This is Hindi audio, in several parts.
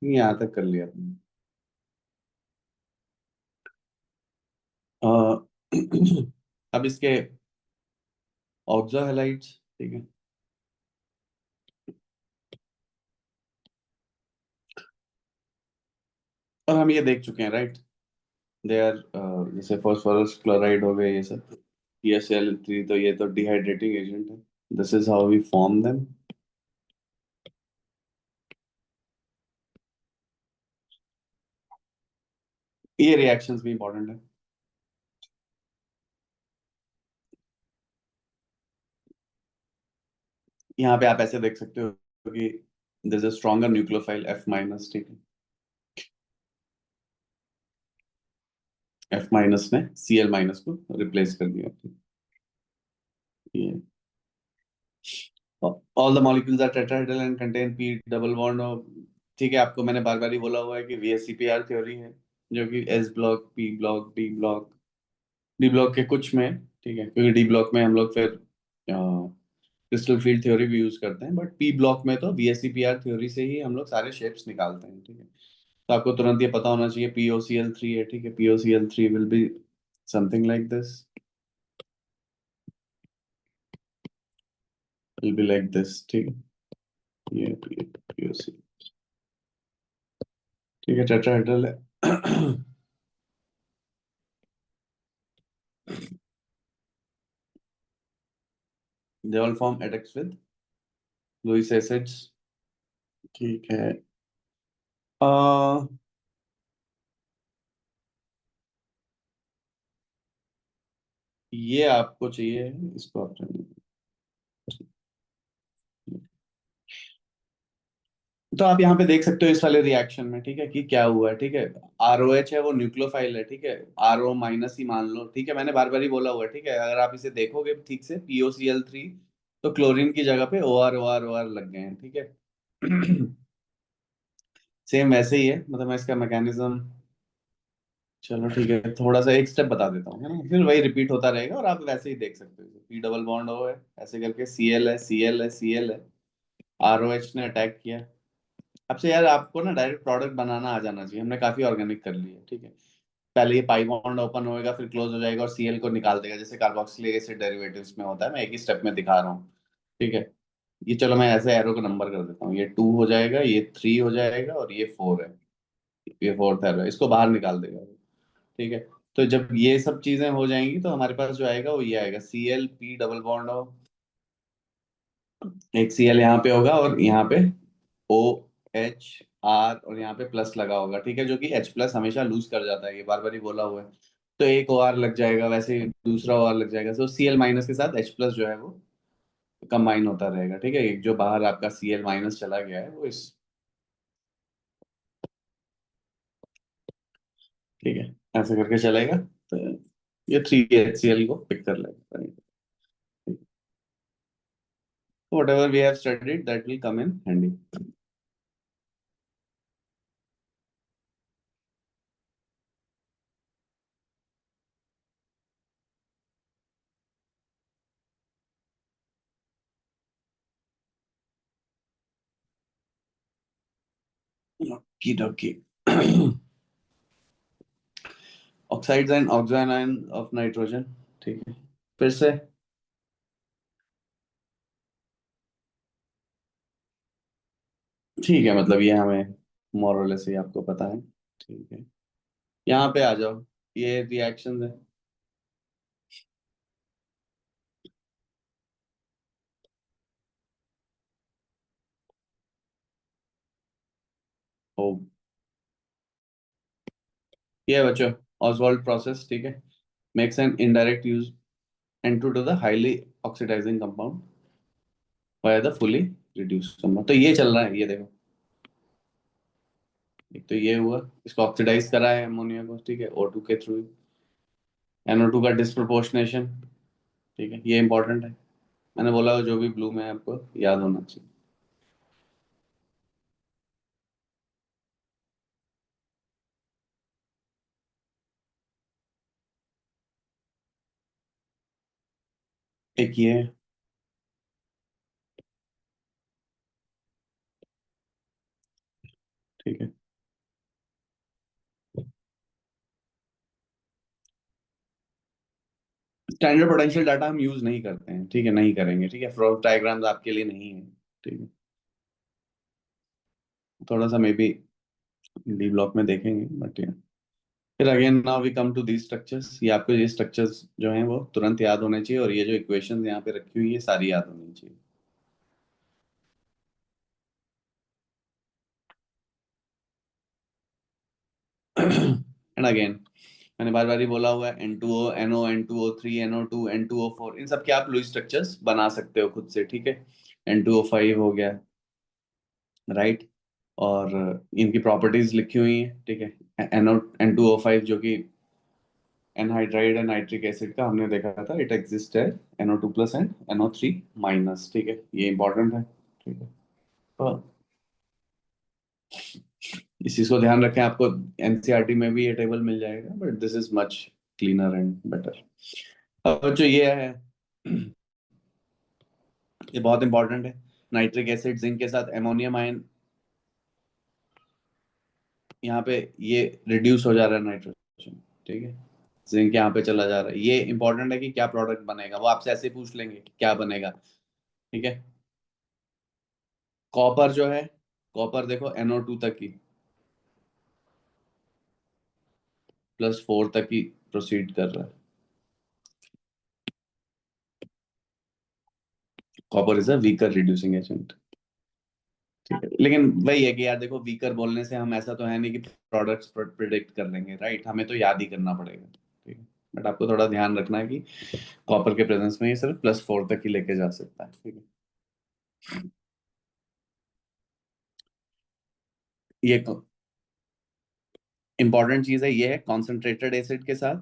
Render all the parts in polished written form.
यहाँ तक कर लिया तुमने। अ, अब इसके ऑक्सो हैलाइड्स, ठीक है। और हम ये देख चुके हैं, राइट। दे आर, जैसे फास्फोरस क्लोराइड हो गए ये सब, PaCl3, तो ये तो डिहाइड्रेटिंग एजेंट है। This is how we form them. ये रिएक्शंस भी इंपॉर्टेंट है। यहाँ पे आप ऐसे देख सकते हो कि this a stronger nucleophile F-, ठीक है। F- ने Cl- को रिप्लेस कर दिया। ये all the molecules are tetrahedral and contain P double bond. ठीक है, आपको मैंने बार बार ही बोला हुआ है कि VSEPR थ्योरी है, जो कि S block, P block, D block, D block के कुछ में, ठीक है, क्योंकि D ब्लॉक में हम लोग फिर क्रिस्टल फील्ड थ्योरी भी यूज करते हैं, बट P ब्लॉक में तो VSEPR थ्योरी से ही हम लोग सारे शेप्स निकालते हैं, ठीक है। तो आपको तुरंत ये पता होना चाहिए POCl3 है, ठीक है। POCl3 will be something like this, will be like this, ठीक है। ये POC, ठीक है, टेट्राहेड्रल है। they all form attacks with Lewis acids, ठीक है। आ, ये आपको चाहिए, इसको आप तो आप यहाँ पे देख सकते हो इस वाले रिएक्शन में, ठीक है, कि क्या हुआ है, ठीक है। ROH है वो न्यूक्लियोफाइल है, ठीक है। RO- ही मान लो, ठीक है, मैंने बार बार ही बोला हुआ है, ठीक है। अगर आप इसे देखोगे ठीक से, POCl3, तो क्लोरीन की जगह पे OR लग गए हैं, ठीक है। सेम वैसे ही है, मतलब मैं इसका मैकेनिज्म, चलो ठीक है, थोड़ा सा एक स्टेप बता देता हूँ, है ना, फिर वही रिपीट होता रहेगा और आप वैसे ही देख सकते हो। P डबल बॉन्ड O है, ऐसे करके Cl है, Cl है, Cl है, ROH ने अटैक किया। अब से यार आपको ना डायरेक्ट प्रोडक्ट बनाना आ जाना चाहिए, हमने काफी ऑर्गेनिक कर लिया, ठीक है। पहले ये पाई बॉन्ड ओपन होएगा, फिर क्लोज हो जाएगा और Cl को निकाल देगा, जैसे कार्बोक्सिलिक एसिड डेरिवेटिव्स में होता है। मैं एक ही स्टेप में दिखा रहा हूँ, ठीक है। ये चलो मैं ऐसे एरो को नंबर कर देता हूँ, ये 2 हो जाएगा, ये 3 हो जाएगा और ये 4 है, ये फोर्थ एरो है, इसको बाहर निकाल देगा, ठीक है। तो जब ये सब चीजें हो जाएंगी तो हमारे पास जो आएगा वो ये आएगा, Cl, P डबल बॉन्ड हो, एक Cl यहाँ पे होगा और यहाँ पे OH, R, और यहाँ पे प्लस लगा होगा, ठीक है, जो कि H+ हमेशा लूज कर जाता है, ये बार बार ही बोला हुआ है। तो एक OR लग जाएगा, वैसे ही दूसरा OR लग जाएगा, तो Cl- के साथ H+ जो है वो कंबाइन होता रहेगा, ठीक है। एक जो बाहर आपका Cl- चला गया है वो इस, ठीक है, ऐसे करके चलेगा। तो ये 3HCl को पिक कर लेगा। Whatever we have studied, that will come in handy. Okie dokie. Oxides and oxyanion of nitrogen, ठीक है, फिर से। ठीक है, मतलब ये हमें मोरलेस ही आपको पता है, ठीक है। यहाँ पे आ जाओ, ये रिएक्शन है। ओ, ये है बच्चों, ऑसवाल्ड प्रोसेस, ठीक है। Makes an indirect use enter to the highly oxidising compound by the fully reduced compound. तो ये चल रहा है, ये देखो, एक तो ये हुआ, इसको ऑक्सीडाइज करा है अमोनिया को, ठीक है, O2 के थ्रू। NO2 का डिस्प्रोपोर्शनेशन, ठीक है, ये इंपॉर्टेंट है। मैंने बोला जो भी ब्लू में है आपको याद होना चाहिए। एक ये है, ठीक है। स्टैंडर्ड पोटेंशियल डाटा हम यूज नहीं करते हैं, ठीक है, नहीं करेंगे, ठीक है, फ्रॉग डायग्राम्स आपके लिए नहीं है, ठीक है। थोड़ा सा मे बी डी ब्लॉक में देखेंगे, बट फिर again now we come to the structures. ये आपको ये स्ट्रक्चर्स जो हैं वो तुरंत याद होने चाहिए, और ये जो इक्वेशंस यहाँ पे रखी हुई है सारी याद होनी चाहिए। एंड अगेन मैंने बार बार ही बोला हुआ है, N2O, NO, N2O3, NO2, N2O4, इन सब के आप लुईस स्ट्रक्चर्स बना सकते हो खुद से, ठीक है। N2O5 हो गया, राइट। और इनकी प्रॉपर्टीज लिखी हुई हैं, ठीक है। N2O5 जो कि एनहाइड्राइड एंड नाइट्रिक एसिड का हमने देखा था, इट एग्जिस्ट है NO2+ एंड NO3-, ठीक है, ये इंपॉर्टेंट है, ठीक है। तो इस चीज को ध्यान रखें, आपको एनसीईआरटी में भी ये टेबल मिल जाएगा, but this is much cleaner and better. अब जो ये है, ये बहुत इंपॉर्टेंट है। नाइट्रिक एसिड जिंक के साथ अमोनियम आयन, यहाँ पे ये रिड्यूस हो जा रहा है नाइट्रोजन, ठीक है। जिंक यहाँ पे चला जा रहा है, ये इंपॉर्टेंट है कि क्या प्रोडक्ट बनेगा, वो आपसे ऐसे पूछ लेंगे कि क्या बनेगा, ठीक है। कॉपर जो है, कॉपर देखो NO2 तक की, +4 तक की प्रोसीड कर रहा है। Copper is a weaker reducing agent, ठीक है। लेकिन वही है कि यार देखो, वीकर बोलने से हम ऐसा तो है नहीं कि प्रोडक्ट्स प्रिडिक्ट कर लेंगे, राइट, हमें तो याद ही करना पड़ेगा, ठीक है। बट आपको थोड़ा ध्यान रखना है कि कॉपर के प्रेजेंस में ये सिर्फ +4 तक ही लेके जा सकता है, ठीक है। ये इंपॉर्टेंट चीज है, ये है कॉन्सेंट्रेटेड एसिड के साथ,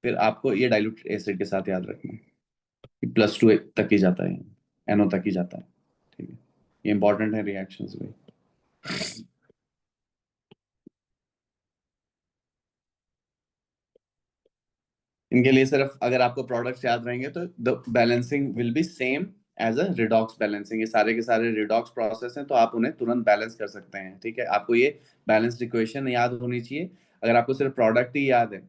फिर आपको ये डाइल्यूट एसिड के साथ याद रखना है कि +2 तक ही जाता है, NO तक ही जाता है, ठीक है। ये इंपॉर्टेंट है रिएक्शंस में। इनके लिए सिर्फ अगर आपको प्रोडक्ट्स याद रहेंगे तो the balancing will be same as a redox balancing, ये सारे के सारे रिडॉक्स प्रोसेस हैं, तो आप उन्हें तुरंत बैलेंस कर सकते हैं, ठीक है। आपको ये बैलेंस्ड इक्वेशन याद होनी चाहिए। अगर आपको सिर्फ प्रोडक्ट ही याद है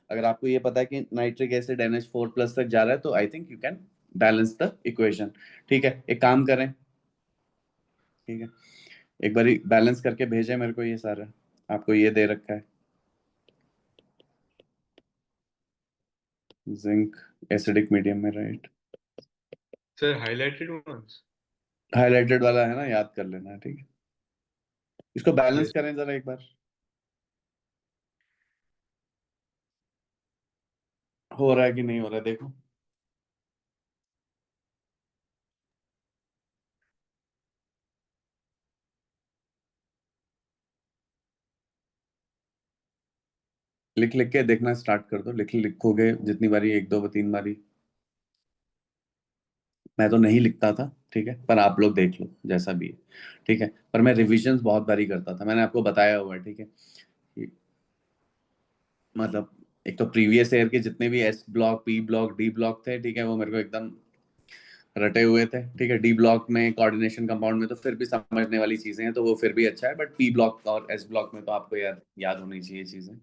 अगर आपको ये पता है कि नाइट्रिक एसिड NH4+ तक जा रहा है, तो I think you can balance the equation, ठीक है। एक काम करें, ठीक है, एक बारी बैलेंस करके भेजें मेरे को ये सारा, आपको ये दे रखा है, जिंक एसिडिक मीडियम में, right. Sir highlighted ones. Highlighted वाला है ना, याद कर लेना, ठीक है। इसको बैलेंस यस। करें जरा एक बार, हो रहा है कि नहीं हो रहा है देखो। लिख लिख के देखना स्टार्ट कर दो, लिखोगे जितनी बारी, एक दो तीन बारी। मैं तो नहीं लिखता था, ठीक है, पर आप लोग देख लो जैसा भी है, ठीक है। पर मैं रिविजन्स बहुत बारी करता था, मैंने आपको बताया हुआ है, ठीक है, कि मतलब एक तो प्रीवियस ईयर के जितने भी S block, P block, D block थे, ठीक है, वो मेरे को एकदम रटे हुए थे, ठीक है। D ब्लॉक में कोऑर्डिनेशन कंपाउंड में तो फिर भी समझने वाली चीजें हैं, तो वो फिर भी अच्छा है, बट P ब्लॉक और S ब्लॉक में तो आपको यार याद होनी चाहिए चीजें,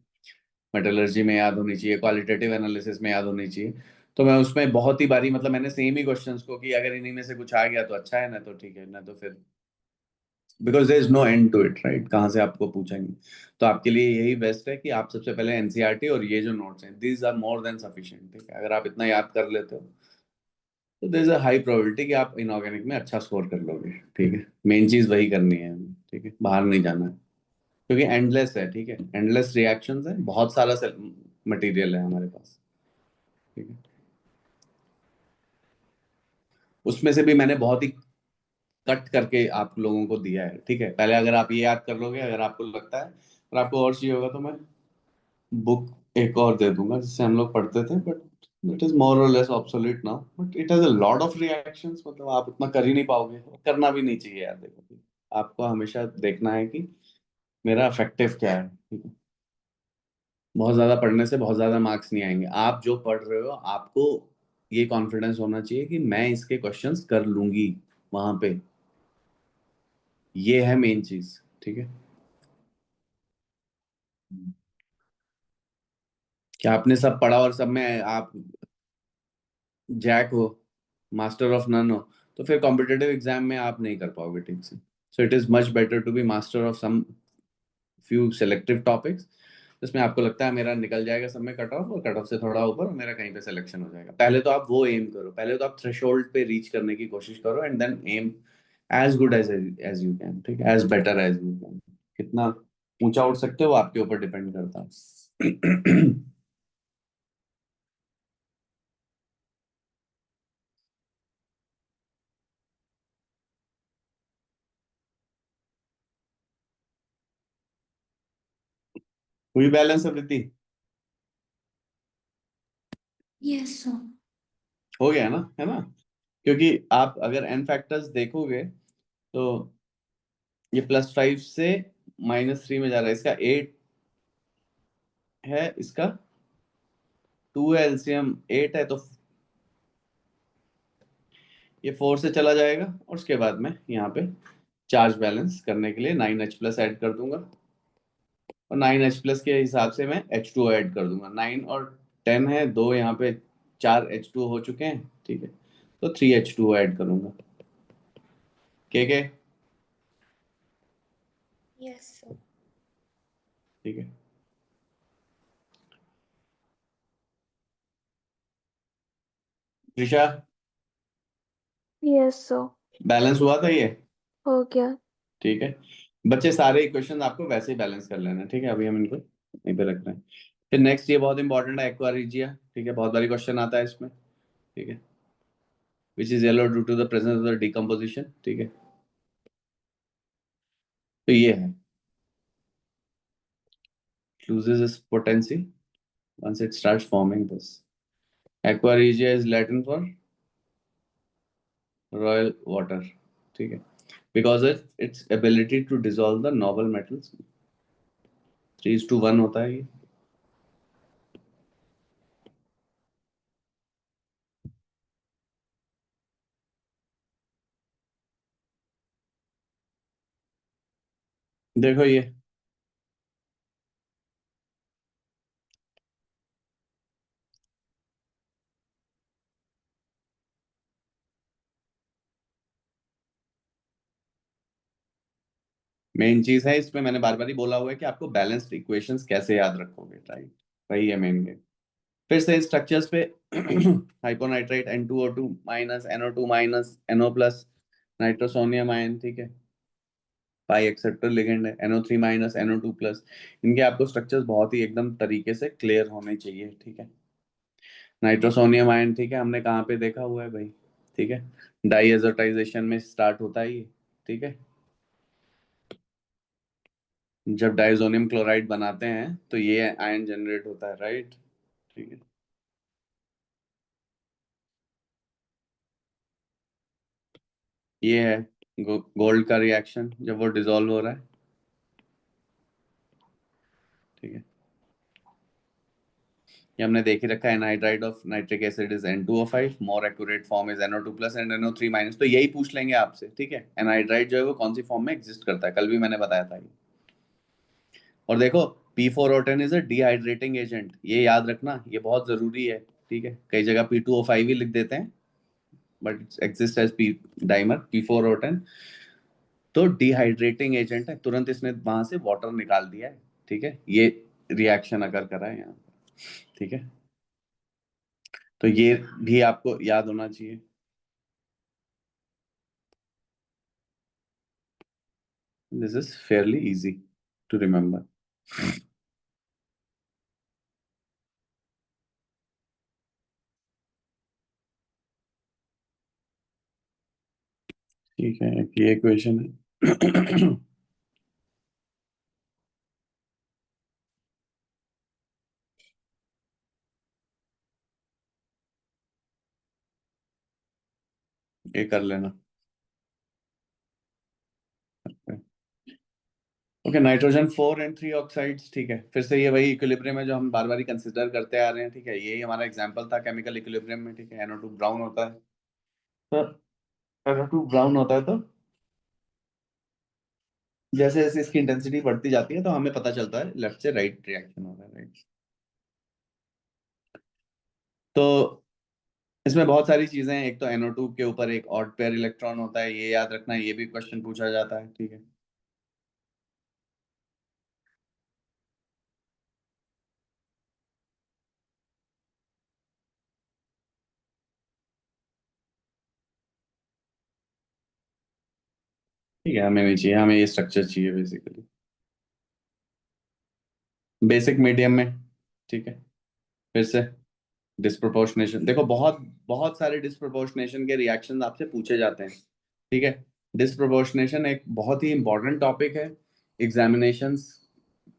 मेटलर्जी में याद होनी चाहिए, क्वालिटेटिव एनालिसिस में याद होनी चाहिए। तो मैं उसमें बहुत ही बारी, मतलब मैंने सेम ही क्वेश्चंस को, कि अगर इन्हीं में से कुछ आ गया तो अच्छा है, ना तो ठीक है, ना तो फिर, because there is no end to it, right, कहाँ से आपको पूछेंगे। तो आपके लिए यही बेस्ट है कि आप सबसे पहले एनसीईआरटी और ये जो नोट्स हैं, these are more than sufficient, ठीक है। अगर आप इतना याद कर लेते हो तो there is a high probability कि आप इनऑर्गेनिक में अच्छा स्कोर कर लोगे, ठीक है। मेन चीज वही करनी है हमें, ठीक है, बाहर नहीं जाना है, क्योंकि एंडलेस है, ठीक है, एंडलेस रिएक्शंस है, बहुत सारा मटेरियल है हमारे पास, ठीक है। उसमें से भी मैंने बहुत ही कट करके आप लोगों को दिया है, ठीक है। पहले अगर आप ये याद कर लोगे, अगर आपको लगता है और आपको और चाहिए होगा, तो मैं बुक एक और दे दूंगा जिससे हम लोग पढ़ते थे, बट इट इज मोर और less obsolete now, but it has a lot of reactions, मतलब आप उतना कर ही नहीं पाओगे, करना भी नहीं चाहिए यार, देखो आपको हमेशा देखना है कि मेरा इफेक्टिव क्या है, ठीक है। बहुत ज्यादा पढ़ने से बहुत ज्यादा मार्क्स नहीं आएंगे, आप जो पढ़ रहे हो आपको ये कॉन्फिडेंस होना चाहिए कि मैं इसके क्वेश्चंस कर लूंगी वहां पे, ये है मेन चीज, ठीक है। क्या आपने सब पढ़ा और सब में आप जैक हो, मास्टर ऑफ नन हो, तो फिर कॉम्पिटेटिव एग्जाम में आप नहीं कर पाओगे ठीक से। So it is much better to be master of some few selective topics, जिसमें आपको लगता है मेरा निकल जाएगा सब में कट ऑफ, और कट ऑफ से थोड़ा ऊपर मेरा कहीं पे सिलेक्शन हो जाएगा। पहले तो आप वो एम करो, पहले तो आप थ्रेशोल्ड पे रीच करने की कोशिश करो, and then aim as good as you can, ठीक है, as better as you can. कितना ऊंचा उठ सकते हो वो आपके ऊपर डिपेंड करता है। हुई बैलेंस अवृत्ति? Yes, sir. हो गया ना, है ना? क्योंकि आप अगर एन फैक्टर्स देखोगे तो ये +5 से -3 में जा रहा है, इसका 8 है, इसका 2 है, एलसीएम 8 है, तो ये 4 से चला जाएगा, और उसके बाद में यहाँ पे चार्ज बैलेंस करने के लिए 9H+ ऐड कर दूंगा, और 9H+ के हिसाब से मैं H2O ऐड कर दूंगा। 9 और 10 है, दो यहाँ पे 4 H2O हो चुके हैं, ठीक है, तो 3H2O ऐड करूंगा। के Yes, sir. ठीक है। Trisha, Yes, sir. बैलेंस हुआ था ये? हो गया। ठीक है। बच्चे सारे इक्वेशन आपको वैसे ही बैलेंस कर लेना, ठीक है, अभी हम इनको यहीं पे रख रहे हैं। फिर नेक्स्ट ये बहुत इंपॉर्टेंट है, एक्वारिजिया, ठीक है, बहुत बारी क्वेश्चन आता है इसमें, ठीक है, which is yellow due to the presence of the decomposition, ठीक है। तो ये है, loses its potency once it starts forming this. Aqua regia is Latin for royal water, ठीक है, because its ability to dissolve the noble metals, 3:1 होता है ये। देखो ये मेन चीज है इसमें, मैंने बार बार ही बोला हुआ है कि आपको बैलेंस्ड इक्वेशंस कैसे याद रखोगे, राइट, वही है मेन गेम। फिर से स्ट्रक्चर्स पे हाइपोनाइट्राइट N2O2- NO2- NO+, nitrosonium ion, ठीक है, पाई एक्सेप्टर लिगेंड है, NO3- NO2+, इनके आपको स्ट्रक्चर्स बहुत ही एकदम तरीके से क्लियर होने चाहिए, ठीक है। नाइट्रोसोनियम आयन, ठीक है, हमने कहाँ पे देखा हुआ है भाई, ठीक है, डाईएजोटाइजेशन में स्टार्ट होता है ये, ठीक है, जब डाइजोनियम क्लोराइड बनाते हैं तो ये आयन जनरेट होता है, राइट, ठीक है। ये है गोल्ड का रिएक्शन जब वो डिसॉल्व हो रहा है, ठीक है, ये हमने देख ही रखा है, anhydride of nitric acid is N2O5, more accurate form is NO2+ and NO3-, तो यही पूछ लेंगे आपसे, ठीक है, एनहाइड्राइड जो है वो कौन सी फॉर्म में एग्जिस्ट करता है, कल भी मैंने बताया था ये। और देखो P4O10 is a dehydrating agent, ये याद रखना, ये बहुत जरूरी है, ठीक है, कई जगह P2O5 ही लिख देते हैं, but it's exist as P dimer P4O10, तो डिहाइड्रेटिंग एजेंट है, तुरंत इसने वहां से वाटर निकाल दिया है, ठीक है, ये रिएक्शन अगर करा है यहाँ, ठीक है, तो ये भी आपको याद होना चाहिए। This is fairly easy to remember. ठीक है, ये क्वेश्चन है। ये कर लेना। ओके, नाइट्रोजन 4 and 3 ऑक्साइड्स, ठीक है, फिर से ये वही इक्विलिब्रियम है जो हम बार बार कंसिडर करते आ रहे हैं, ठीक है, यही हमारा एग्जांपल था केमिकल इक्विलिब्रियम में, ठीक है, NO2 ब्राउन होता है, तो NO2 ब्राउन होता है, तो जैसे जैसे इसकी इंटेंसिटी बढ़ती जाती है तो हमें पता चलता है लेफ्ट से राइट रिएक्शन हो रहा है, राइट। तो इसमें बहुत सारी चीजें हैं। एक तो NO2 के ऊपर एक ऑड पेयर इलेक्ट्रॉन होता है, ये याद रखना, ये भी क्वेश्चन पूछा जाता है, ठीक है। ठीक है, हमें नहीं चाहिए, हमें ये स्ट्रक्चर चाहिए बेसिकली बेसिक मीडियम में, ठीक है। फिर से डिस्प्रोपोर्शनेशन, देखो बहुत बहुत सारे डिस्प्रोपोर्शनेशन के रिएक्शंस आपसे पूछे जाते हैं, ठीक है। डिस्प्रोपोर्शनेशन एक बहुत ही इंपॉर्टेंट टॉपिक है एग्जामिनेशंस,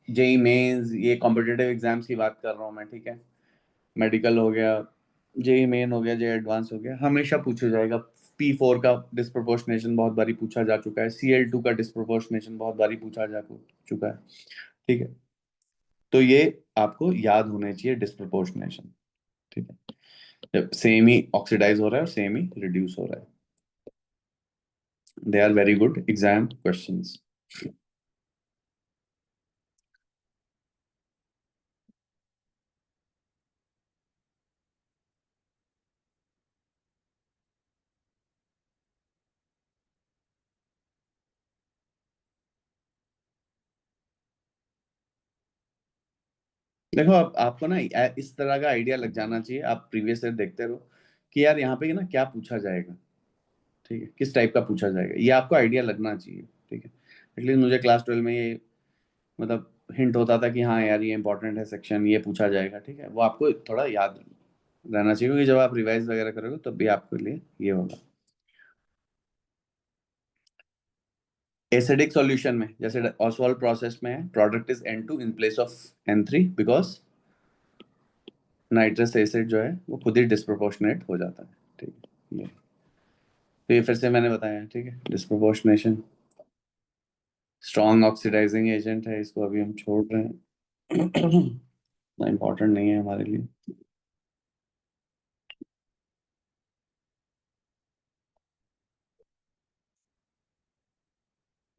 जेई मेंस, ये कॉम्पिटिटिव एग्जाम्स की बात कर रहा हूँ मैं, ठीक है। मेडिकल हो गया, जेई मेन हो गया, जेई एडवांस हो गया, हमेशा पूछा जाएगा। P4 का डिस्प्रोपोर्शनेशन बहुत बारी पूछा जा चुका है, Cl2 का डिस्प्रोपोर्शनेशन बहुत बारी पूछा जा चुका है, ठीक है। तो ये आपको याद होने चाहिए डिस्प्रोपोर्शनेशन, ठीक है। जब सेम ही ऑक्सीडाइज हो रहा है और सेम ही रिड्यूस हो रहा है, they are very good exam questions. देखो अब आपको ना इस तरह का आइडिया लग जाना चाहिए, आप प्रीवियस ईयर देखते रहो कि यार यहाँ पे ना क्या पूछा जाएगा, ठीक है, किस टाइप का पूछा जाएगा, ये आपको आइडिया लगना चाहिए, ठीक है। एटलीस्ट मुझे क्लास 12 में ये मतलब हिंट होता था कि हाँ यार ये इंपॉर्टेंट है सेक्शन, ये पूछा जाएगा, ठीक है। वो आपको थोड़ा याद रहना चाहिए, क्योंकि जब आप रिवाइज वगैरह करोगे तब भी आपके लिए ये होगा। एसिडिक सॉल्यूशन में जैसे ऑसवाल्ड प्रोसेस में है, product is N2 in place of N3 because nitrous acid जो है वो खुद ही डिस्प्रोपोर्शनेट हो जाता है, ठीक है। ये तो ये फिर से मैंने बताया, ठीक है। डिस्प्रोपोर्शनेशन स्ट्रॉन्ग ऑक्सीडाइजिंग एजेंट है, इसको अभी हम छोड़ रहे हैं इतना इम्पोर्टेंट नहीं है हमारे लिए।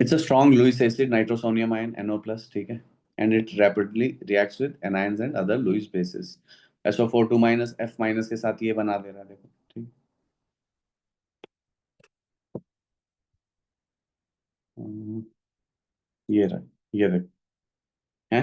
It's a strong Lewis acid nitrosonium ion NO plus, ठीक है, and it rapidly reacts with anions and other Lewis bases। SO4 2 minus F minus के साथ ये बना दे रहा है, देखो, ठीक। हम्म, ये रहा, ये देख है।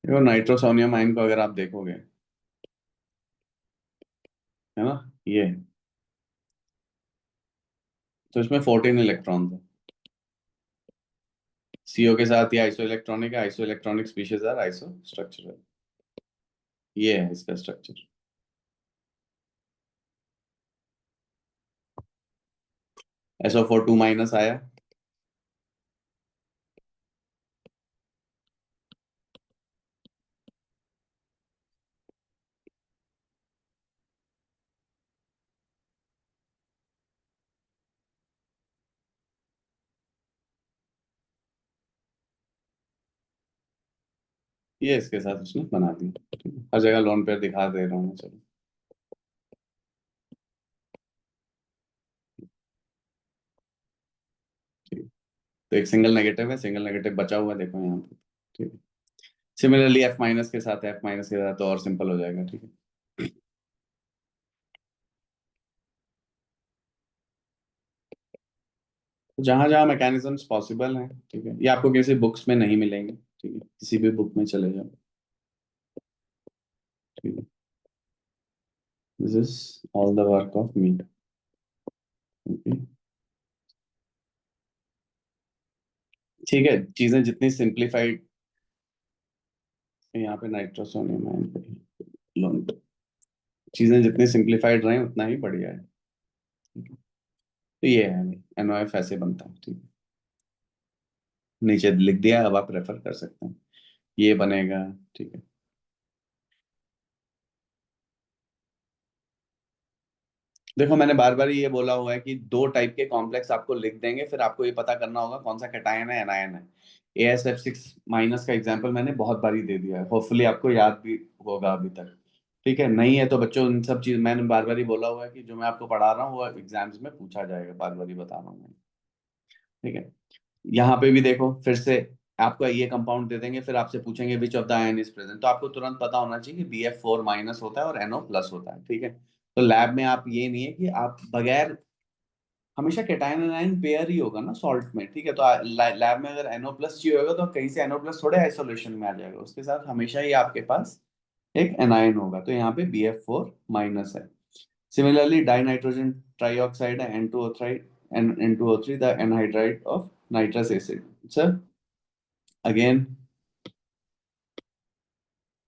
देखो नाइट्रोसोनियम आयन को अगर आप देखोगे, है ना, ये, तो इसमें 14 इलेक्ट्रॉन्स है। CO के साथ ये आइसो इलेक्ट्रॉनिक है, isoelectronic species are isostructural, ये है इसका स्ट्रक्चर। SO4 2 माइनस आया, ये इसके साथ उसने बना दी, ठीक है? हर जगह लोन पेयर दिखा दे रहा हूँ मैं, चलो, ठीक है। तो एक सिंगल नेगेटिव है, सिंगल नेगेटिव बचा हुआ है, देखो यहाँ पे, ठीक है। सिमिलरली F माइनस के साथ, F माइनस के साथ तो और सिंपल हो जाएगा, ठीक है। तो जहां जहां मैकेनिज्म्स पॉसिबल हैं, ठीक है, ये आपको किसी बुक्स में नहीं मिलेंगे, ठीक है, किसी भी बुक में चले जाओ, ठीक है। This is all the work of me, okay. ठीक है, चीजें जितनी सिंप्लीफाइड, यहाँ पे नाइट्रोसोनियम आयन पे लोन, चीजें जितनी सिंप्लीफाइड रहें उतना ही बढ़िया है, ठीक है। तो ये है, NOF ऐसे बनता है, ठीक है। नीचे लिख दिया, अब आप रेफर कर सकते हैं, ये बनेगा, ठीक है। देखो मैंने बार बार ये बोला हुआ है कि दो टाइप के कॉम्प्लेक्स आपको लिख देंगे, फिर आपको ये पता करना होगा कौन सा कैटायन है एनायन है। AsF6- का एग्जांपल मैंने बहुत बार ही दे दिया है, होपफुली आपको याद भी होगा अभी तक। ठीक है, नहीं है तो बच्चों इन सब चीज मैंने बार बार ही बोला हुआ है कि जो मैं आपको पढ़ा रहा हूँ वो एग्जाम्स में पूछा जाएगा, बार बार ही बता रहा हूँ मैं। ठीक है, यहाँ पे भी देखो फिर से आपको ये कंपाउंड दे देंगे, फिर आपसे पूछेंगे विच of the ion is present, तो आपको तुरंत पता होना चाहिए कि BF4- होता है और NO+ होता है। ठीक है, तो लैब में आप ये नहीं है कि आप बगैर, हमेशा कैटायन एनायन पेयर ही होगा ना सॉल्ट में। ठीक है, तो लैब में अगर NO+ चाहिए होगा तो कहीं से NO+ थोड़े आइसोलेशन में आ जाएगा, उसके साथ हमेशा ही आपके पास एक एनायन होगा, तो यहाँ पे BF4- है। सिमिलरली डाई नाइट्रोजन ट्राइऑक्साइड है N2O3, N2O3 the anhydride of nitrous acid, sir again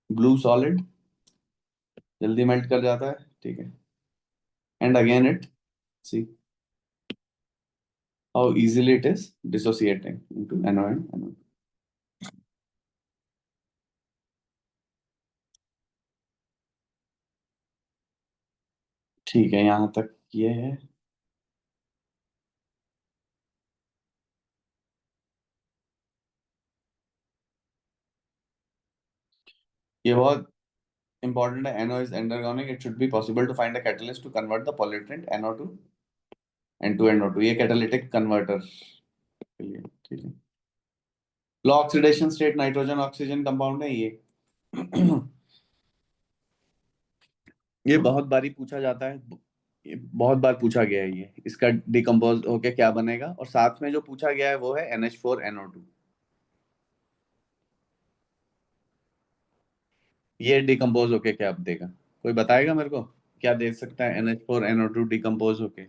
blue solid, जल्दी मेल्ट कर जाता है। ठीक है, and again it, see how easily it is dissociating into NO and NO। ठीक है, यहाँ तक ये है। ये बहुत इंपॉर्टेंट है, NO is endergonic, it should be possible to find a catalyst to convert the pollutant NO to N2NO2, ये कैटालिटिक कन्वर्टर के लिए। ठीक है, low oxidation state nitrogen oxygen compound है ये। ये बहुत बारी पूछा जाता है, ये बहुत बार पूछा गया है ये, इसका डिकम्पोज होके क्या बनेगा, और साथ में जो पूछा गया है वो है NH4NO2। ये डिकम्पोज होके क्या देगा, कोई बताएगा मेरे को, क्या दे सकता है NH4NO2 डिकम्पोज होके?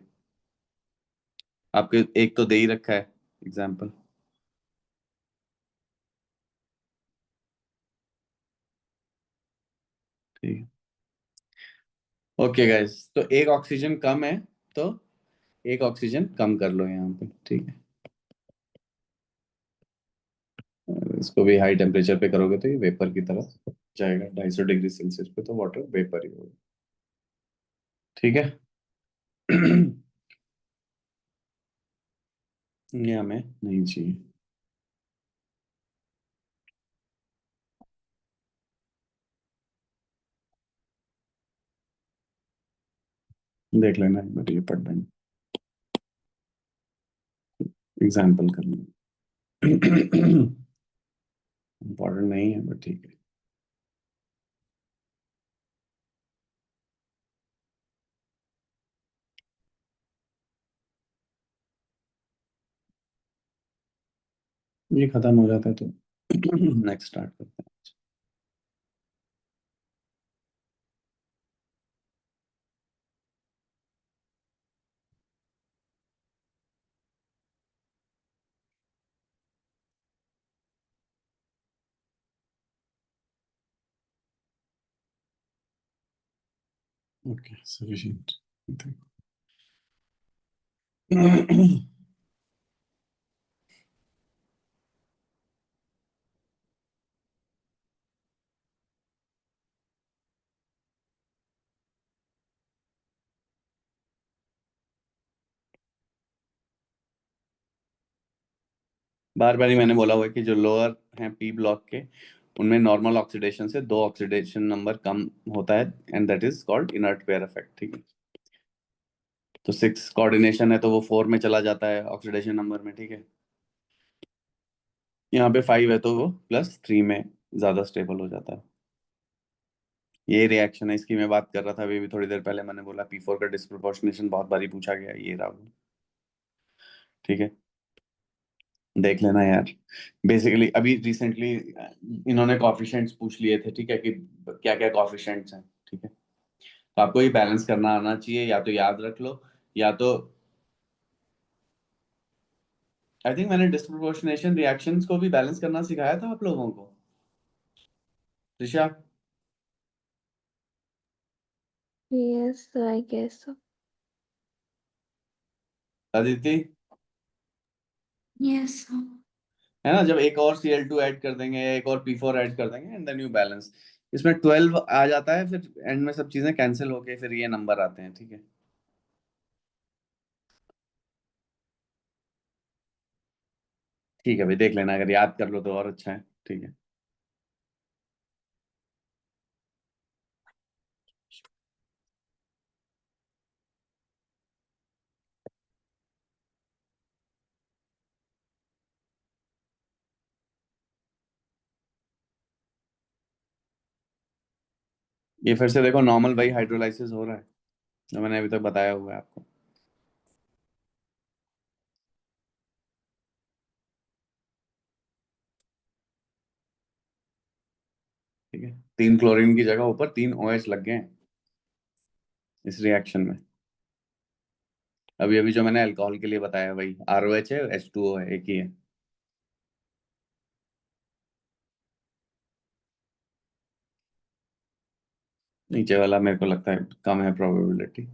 आपके एक तो दे ही रखा है एग्जाम्पल। ठीक है, ओके गाइस, तो एक ऑक्सीजन कम है, तो एक ऑक्सीजन कम कर लो यहाँ पे। ठीक है, इसको भी हाई टेम्परेचर पे करोगे तो ये वेपर की तरह जाएगा, 250 डिग्री सेल्सियस पे तो वाटर वेपर ही होगा। ठीक है। ये हमें नहीं चाहिए, देख लेना एक बार, ये पढ़ लेना, एग्जाम्पल कर लेना। इम्पोर्टेंट नहीं है बट ठीक है। ये खत्म हो जाता है तो नेक्स्ट स्टार्ट करते हैं। Okay sufficient. बार बार ही मैंने बोला हुआ है कि जो लोअर हैं P ब्लॉक के, उनमें नॉर्मल ऑक्सीडेशन से 2 ऑक्सीडेशन नंबर कम होता है, and that is called inert pair effect. ठीक है, तो 6 कोऑर्डिनेशन है तो वो 4 में चला जाता है ऑक्सीडेशन नंबर में। ठीक है, यहाँ पे 5 है तो वो +3 में ज्यादा स्टेबल हो जाता है। ये रिएक्शन है, इसकी मैं बात कर रहा था अभी भी थोड़ी देर पहले, मैंने बोला P4 का डिस्प्रोपोर्शनेशन बहुत बारी पूछा गया है, ये रहा वो। ठीक है, देख लेना यार, बेसिकली अभी रिसेंटली इन्होंने कॉफिशिएंट्स पूछ लिए थे। ठीक है, कि क्या क्या कॉफिशिएंट्स हैं। ठीक है, तो आपको ये बैलेंस करना आना चाहिए, या तो याद रख लो, या तो आई थिंक मैंने डिस्प्रोपोर्शनेशन रिएक्शंस को भी बैलेंस करना सिखाया था आप लोगों को, ऋषा, Yes, I guess so. Aditi, Yes, sir. है ना, जब एक और Cl2 ऐड कर देंगे, एक और P4 ऐड कर देंगे, एंड देन यू बैलेंस, इसमें 12 आ जाता है, फिर एंड में सब चीजें कैंसिल होके फिर ये नंबर आते हैं। ठीक है, ठीक है भाई, देख लेना, अगर याद कर लो तो और अच्छा है। ठीक है। ये फिर से देखो, नॉर्मल भाई हाइड्रोलाइसिस हो रहा है, जो मैंने अभी तक बताया हुआ है आपको। ठीक है, 3 क्लोरीन की जगह ऊपर 3 OH लग गए हैं इस रिएक्शन में। अभी अभी जो मैंने अल्कोहल के लिए बताया वही ROH है, H2O है, एक ही है। नीचे वाला मेरे को लगता है कम है प्रोबेबिलिटी।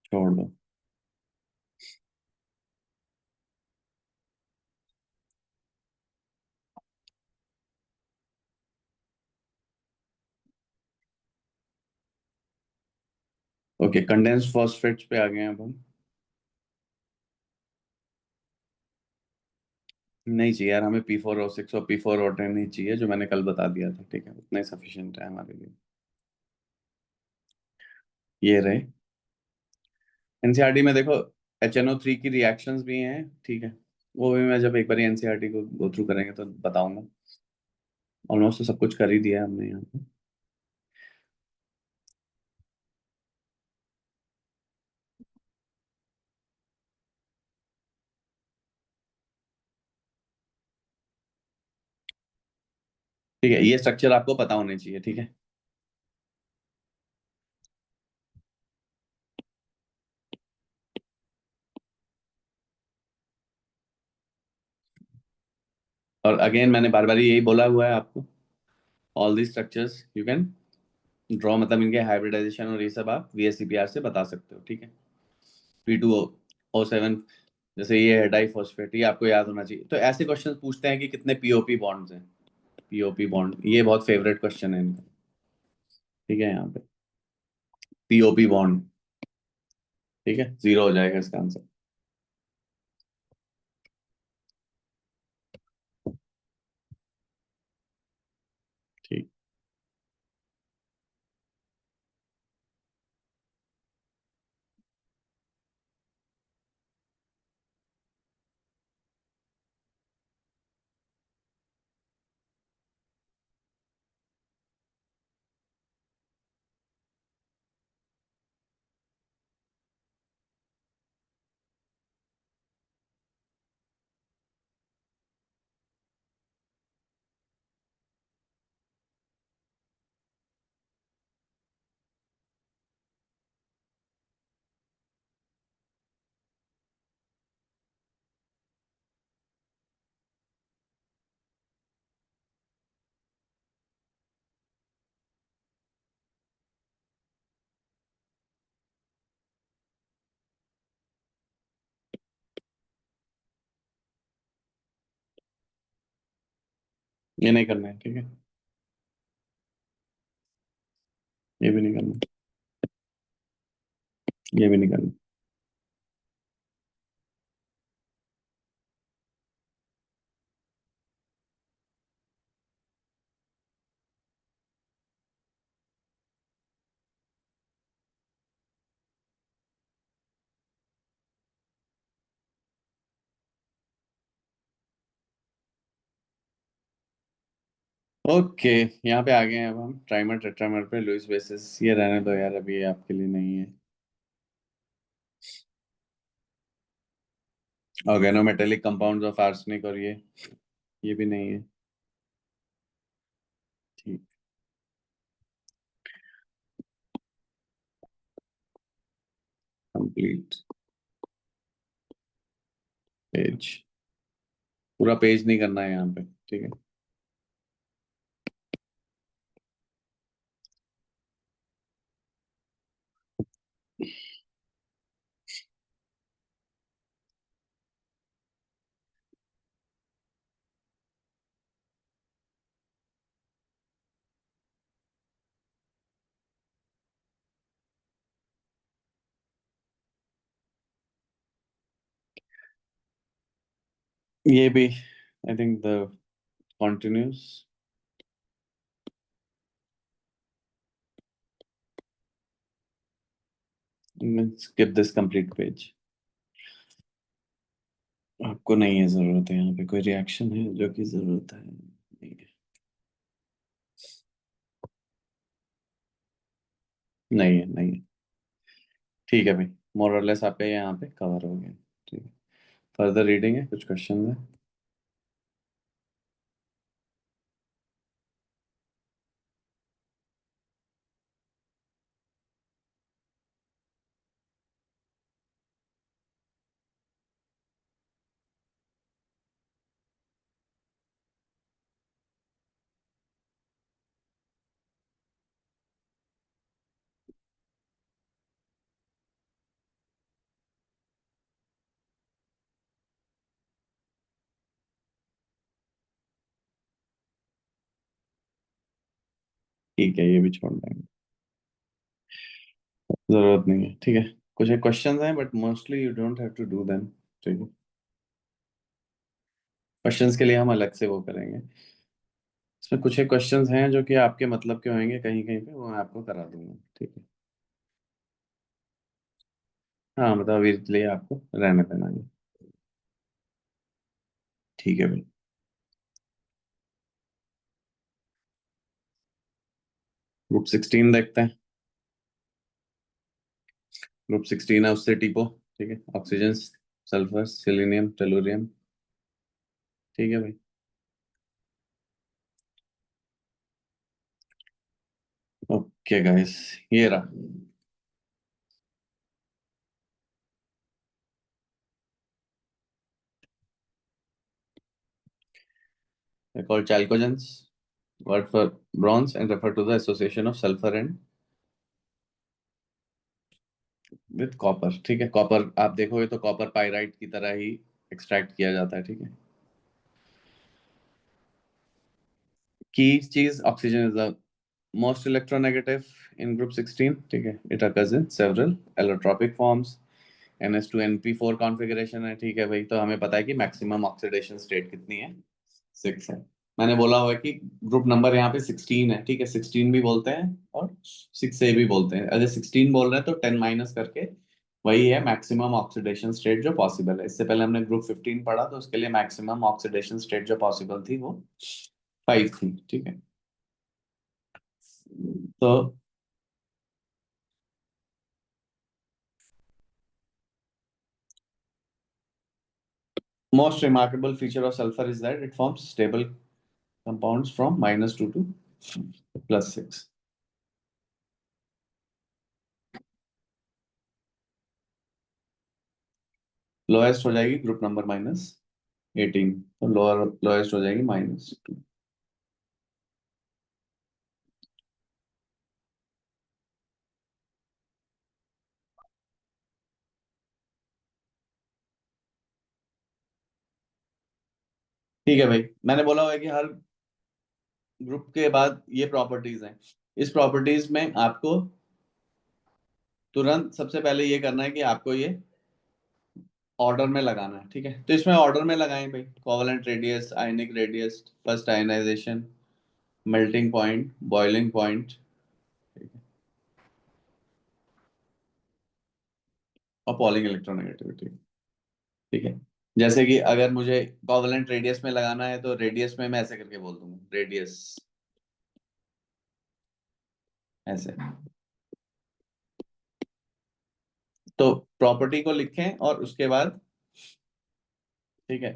छोड़ दो। ओके, कंडेंस्ड फॉस्फेट्स पे आ गए हैं अब हम। नहीं चाहिए यार हमें P4O6 और P4O10 नहीं चाहिए, जो मैंने कल बता दिया था। ठीक है, उतना ही सफिशिएंट है हमारे लिए। ये रहे। एनसीईआरटी में देखो, HNO3 की रिएक्शंस भी हैं। ठीक है, वो भी मैं जब एक बार एनसीईआरटी को गो थ्रू करेंगे तो बताऊंगा। ऑलमोस्ट तो सब कुछ कर ही दिया है हमने यहाँ पे। ठीक है, ये स्ट्रक्चर आपको पता होने चाहिए। ठीक है। और अगेन मैंने बार बार यही बोला हुआ है आपको, all the structures you can draw, मतलब इनके हाइब्रिडाइजेशन और ये सब आप VSEPR से बता सकते हो। ठीक है। P2O7, जैसे ये है डाइफॉस्फेट, ये आपको याद होना चाहिए। तो ऐसे क्वेश्चन पूछते हैं कि कितने POP बॉन्ड्स हैं। POP बॉन्ड, ये बहुत फेवरेट क्वेश्चन है इनका। ठीक है, यहाँ पे POP बॉन्ड। ठीक है, 0 हो जाएगा इसका आंसर। ठीक। ये नहीं करना है। ठीक है, ये भी नहीं करना, ये भी नहीं करना। ओके, यहाँ पे आ गए हैं अब हम ट्राइमर टेट्रामर पे लुईस बेसिस। ये रहने दो यार, अभी ये आपके लिए नहीं है। ऑर्गेनोमेटेलिक कंपाउंड्स ऑफ आर्सेनिक, और ये भी नहीं है। ठीक। कंप्लीट पेज, पूरा पेज नहीं करना है यहाँ पे। ठीक है। ये भी I think the continues. Skip this complete page. आपको नहीं है जरूरत है, यहाँ पे कोई रिएक्शन है जो कि जरूरत है नहीं है। नहीं है, नहीं है। ठीक है भाई, मोरलेस आपका यहाँ पे कवर हो गया। ठीक है, फर्दर रीडिंग है, कुछ क्वेश्चन है? ठीक है, ये भी छोड़ देंगे, जरूरत नहीं है। ठीक है, कुछ क्वेश्चंस हैं but mostly you don't have to do them. ठीक है, क्वेश्चंस के लिए हम अलग से वो करेंगे। इसमें कुछ क्वेश्चंस हैं जो कि आपके मतलब के होंगे कहीं कहीं पे, वो मैं आपको करा दूंगा। ठीक है, हाँ मतलब अभी के लिए आपको रहने देना है। ठीक है भाई, ग्रुप 16 देखते हैं। ग्रुप 16 है, उससे टीपो। ठीक है, ऑक्सीजन, सल्फर, सेलेनियम, टेलुरियम। ठीक है भाई, ओके गाइस, ये रहा। They're called chalcogens, word for bronze, and refer to the association of sulfur and with copper. ठीक है, कॉपर आप देखोगे तो कॉपर पाइराइट की तरह ही एक्सट्रैक्ट किया जाता है। ठीक है, की चीज, oxygen is the most electronegative in group 16। ठीक है, it occurs in several allotropic forms, NH2 NP4 configuration है। ठीक है भाई, तो हमें पता है कि मैक्सिमम ऑक्सीडेशन स्टेट कितनी है, 6 है। मैंने बोला हुआ है कि ग्रुप नंबर यहाँ पे 16 है। ठीक है, 16 भी बोलते हैं और 6A भी बोलते हैं। अगर 16 बोल रहे हैं तो 10 माइनस करके वही है मैक्सिमम ऑक्सीडेशन स्टेट जो पॉसिबल है। इससे पहले हमने ग्रुप 15 पढ़ा, तो उसके लिए मैक्सिमम ऑक्सीडेशन स्टेट जो पॉसिबल थी वो 5 थी। ठीक है, तो most remarkable feature of sulfur is that it forms stable compounds from -2 to +6। Lowest हो जाएगी ग्रुप नंबर -18, तो लोअर लोएस्ट हो जाएगी -2। ठीक है भाई, मैंने बोला हुआ है कि हर ग्रुप के बाद ये प्रॉपर्टीज हैं। इस प्रॉपर्टीज में आपको तुरंत सबसे पहले ये करना है कि आपको ये ऑर्डर में लगाना है। ठीक है, तो इसमें ऑर्डर में लगाएं भाई, covalent radius, ionic radius, first ionisation, melting point, boiling point, और पॉलिंग इलेक्ट्रोनेगेटिविटी। ठीक है, जैसे कि अगर मुझे कोवलेंट रेडियस में लगाना है तो रेडियस में मैं ऐसे करके बोल दूंगा, रेडियस ऐसे। तो प्रॉपर्टी को लिखें और उसके बाद, ठीक है,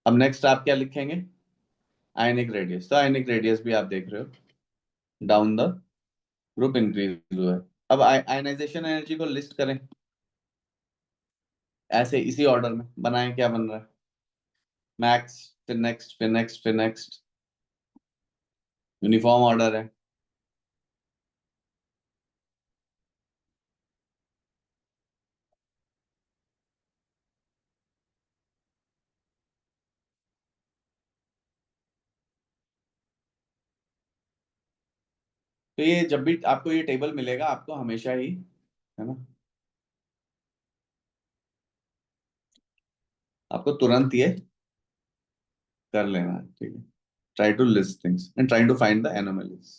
अब नेक्स्ट आप क्या लिखेंगे, आयनिक रेडियस। तो आयनिक रेडियस भी आप देख रहे हो, डाउन द ग्रुप इंक्रीज हुआ है। अब आयनाइजेशन एनर्जी को लिस्ट करें ऐसे इसी ऑर्डर में बनाएं, क्या बन रहा है, मैक्स, फिर नेक्स्ट, फिर नेक्स्ट, फिर नेक्स्ट, यूनिफॉर्म ऑर्डर है। तो ये जब भी आपको ये टेबल मिलेगा, आपको हमेशा ही, है ना, आपको तुरंत ये कर लेना, ठीक है। Try to list things and try to find the anomalies.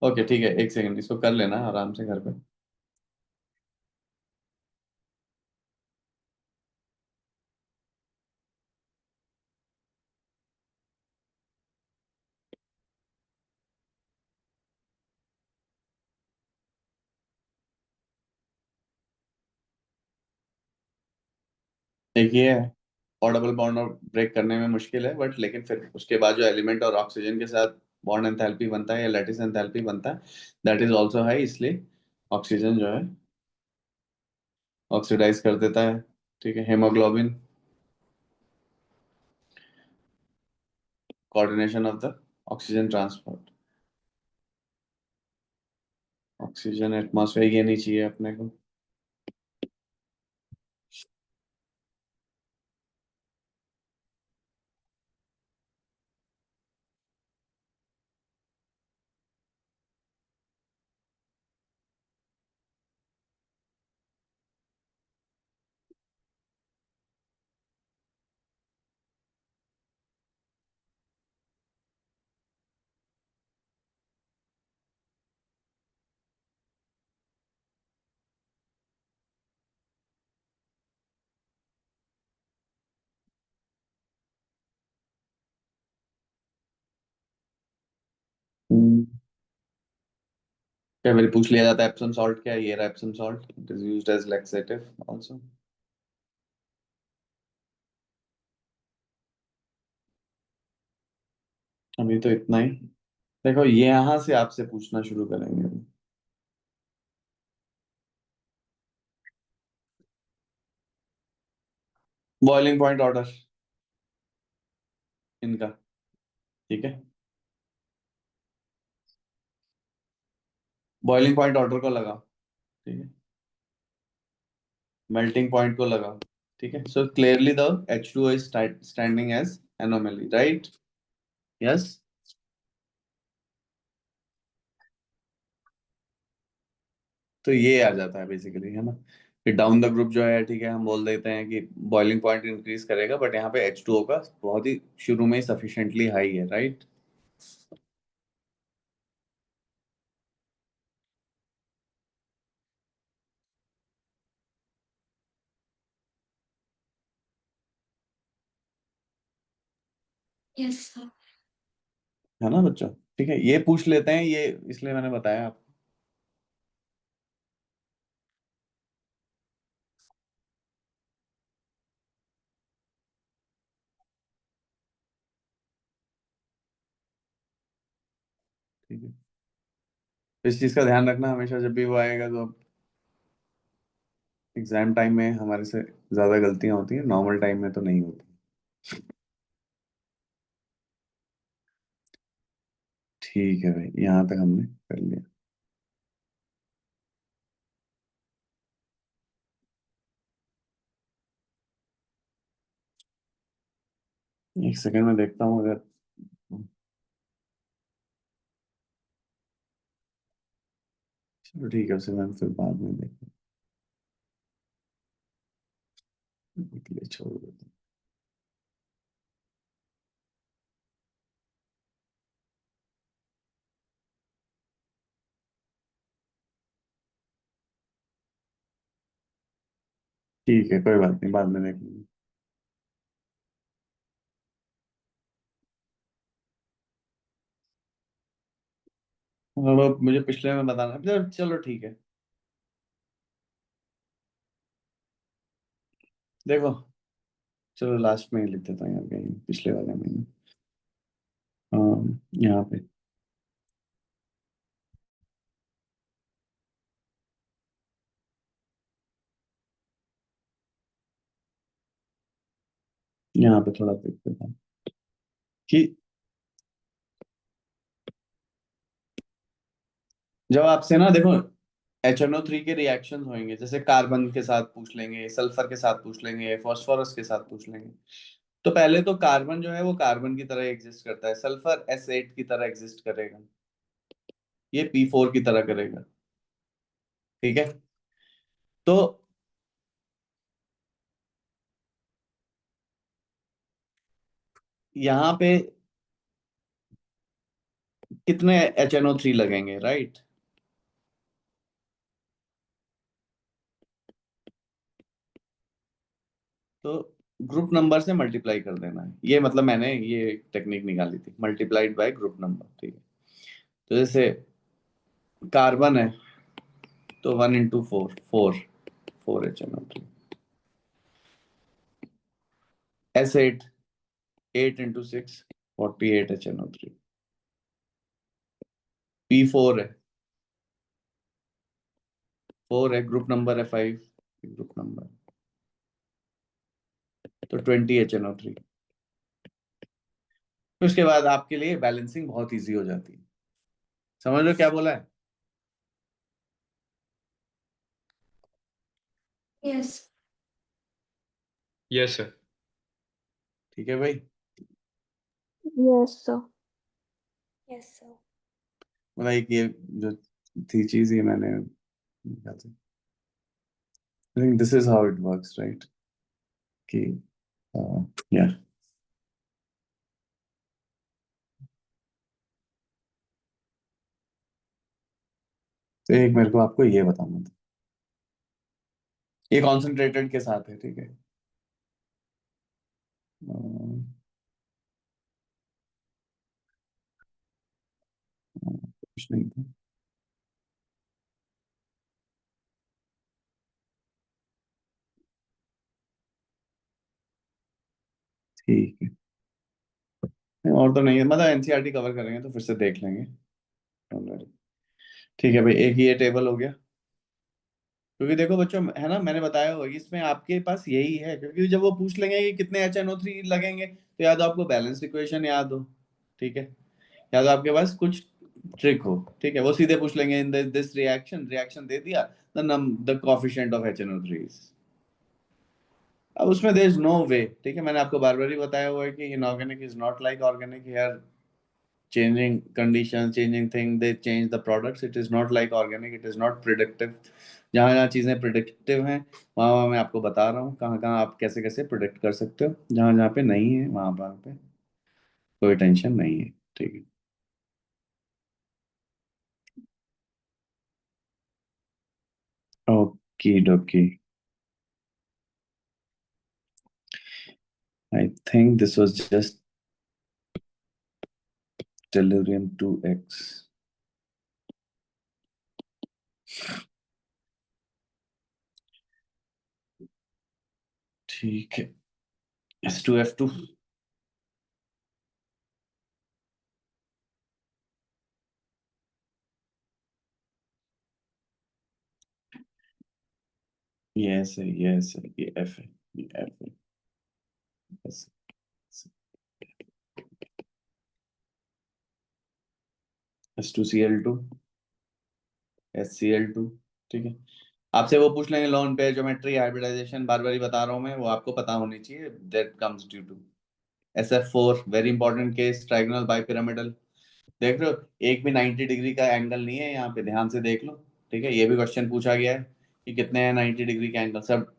Okay ठीक है, एक सेकंड, इसको कर लेना आराम से घर पे। एक ये है, ऑर्डबल बॉन्ड और ब्रेक करने में मुश्किल है, बट लेकिन फिर उसके बाद जो एलिमेंट और ऑक्सीजन के साथ बॉन्ड एंथैल्पी बनता है या लैटिस एंथैल्पी बनता है, दैट इज आल्सो हाई, इसलिए ऑक्सीजन जो है ऑक्सीडाइज कर देता है। ठीक है, haemoglobin, coordination of the oxygen transport. Oxygen atmosphere ये नहीं चाहिए अपने को। हम्म, कई बार पूछ लिया जाता है एप्सम सॉल्ट क्या है, ये रहा Epsom salt, it is used as laxative also. अभी तो इतना ही। देखो ये यहाँ से आपसे पूछना शुरू करेंगे। बॉइलिंग पॉइंट ऑर्डर इनका, ठीक है। बॉइलिंग पॉइंट ऑर्डर को लगाओ, ठीक है। मेल्टिंग पॉइंट को लगाओ, ठीक है। So clearly the H2O is standing as anomaly, right? Yes. तो ये आ जाता है बेसिकली, है ना। फिर डाउन द ग्रुप जो है, ठीक है, हम बोल देते हैं कि बॉइलिंग पॉइंट इंक्रीज करेगा, बट यहाँ पे H2O का बहुत ही शुरू में ही सफिशिएंटली हाई है, राइट? Yes sir. है ना बच्चों? ठीक है, ये पूछ लेते हैं, ये इसलिए मैंने बताया आपको। ठीक है, तो इस चीज का ध्यान रखना हमेशा जब भी वो आएगा, तो एग्जाम टाइम में हमारे से ज्यादा गलतियां होती हैं, नॉर्मल टाइम में तो नहीं होती। ठीक है भाई, यहाँ तक हमने कर लिया। एक सेकंड में देखता हूँ अगर, चलो ठीक है, उसे मैं फिर बाद में देखता हूँ, इसलिए छोड़ देता हूँ। ठीक है, कोई बात नहीं, बाद में देख लेंगे। वो मुझे पिछले में बताना, चलो चलो ठीक है। देखो, चलो लास्ट में ही लिख देता हूँ यार, कहीं पिछले वाले में ही। यहाँ पे, यहाँ पे थोड़ा देख देता हूँ कि जब आपसे ना देखो HNO3 के रिएक्शन होंगे, जैसे कार्बन के साथ पूछ लेंगे, सल्फर के साथ पूछ लेंगे, फास्फोरस के साथ पूछ लेंगे। तो पहले तो कार्बन जो है वो कार्बन की तरह एग्जिस्ट करता है, सल्फर S8 की तरह एग्जिस्ट करेगा, ये P4 की तरह करेगा, ठीक है। तो यहाँ पे कितने HNO3 लगेंगे, राइट? तो ग्रुप नंबर से मल्टीप्लाई कर देना है, ये मतलब मैंने ये टेक्निक निकाली थी, मल्टीप्लाइड बाय ग्रुप नंबर, ठीक है? तो जैसे कार्बन है तो 1 into 4, 4 HNO3। S8, 8 into 6, 48 HNO3। P4 है, 4 है, ग्रुप नंबर है 5, ग्रुप नंबर, तो 20 HNO3। तो उसके बाद आपके लिए बैलेंसिंग बहुत इजी हो जाती है। समझ लो क्या बोला है? Yes. Yes, sir. ठीक है भाई? Yes, sir. Yes, sir. मतलब एक ये जो थी चीज, ये मैंने I think this is how it works, right? कि या तो एक मेरे को आपको ये बताना था, ये कॉन्सेंट्रेटेड के साथ है, ठीक है? कुछ नहीं था। ठीक है, नहीं, और तो नहीं है, मतलब NCERT कवर करेंगे तो फिर से देख लेंगे। Don't worry। ठीक है भाई, एक ये टेबल हो गया। क्योंकि देखो बच्चों, है ना, मैंने बताया होगा कि इसमें आपके पास यही है, क्योंकि जब वो पूछ लेंगे कि कितने HNO3 लगेंगे, तो या तो आपको बैलेंस इक्वेशन याद हो, ठीक है, या तो आपके पास कुछ ट्रिक हो, ठीक है? वो सीधे पूछ लेंगे इन दिस रिएक्शन, रिएक्शन दे दिया, द कोफिशिएंट ऑफ HNO3। अब उसमें देयर इज नो वे, ठीक है? मैंने आपको बार बार ही बताया हुआ है कि inorganic is not like organic here. Changing conditions, changing thing, they change the products. It is not like organic, it is not predictive। जहाँ जहाँ चीज़ें प्रिडिक्टिव हैं, वहाँ वहाँ मैं आपको बता रहा हूँ कहाँ कहाँ आप कैसे कैसे प्रिडिक्ट कर सकते हो। जहाँ जहाँ पे नहीं है वहाँ वहाँ पे कोई टेंशन नहीं है, ठीक है? Okay डोकी, I think this was just tellurium 2x। ठीक है, S2F2। ये S है, ये S है, ये F है, ये F है, S, S2Cl2, HCl2, ठीक है? आपसे वो पूछ लेंगे लोन पे ज्योमेट्री हाइब्रिडाइजेशन, बार बार ही बता रहा हूँ मैं, वो आपको पता होनी चाहिए। That comes due to SF4, very important case, trigonal bipyramidal. देख रहे हो, एक भी 90 डिग्री का एंगल नहीं है यहाँ पे, ध्यान से देख लो, ठीक है? ये भी क्वेश्चन पूछा गया है कि कितने हैं 90 डिग्री के एंगल। सब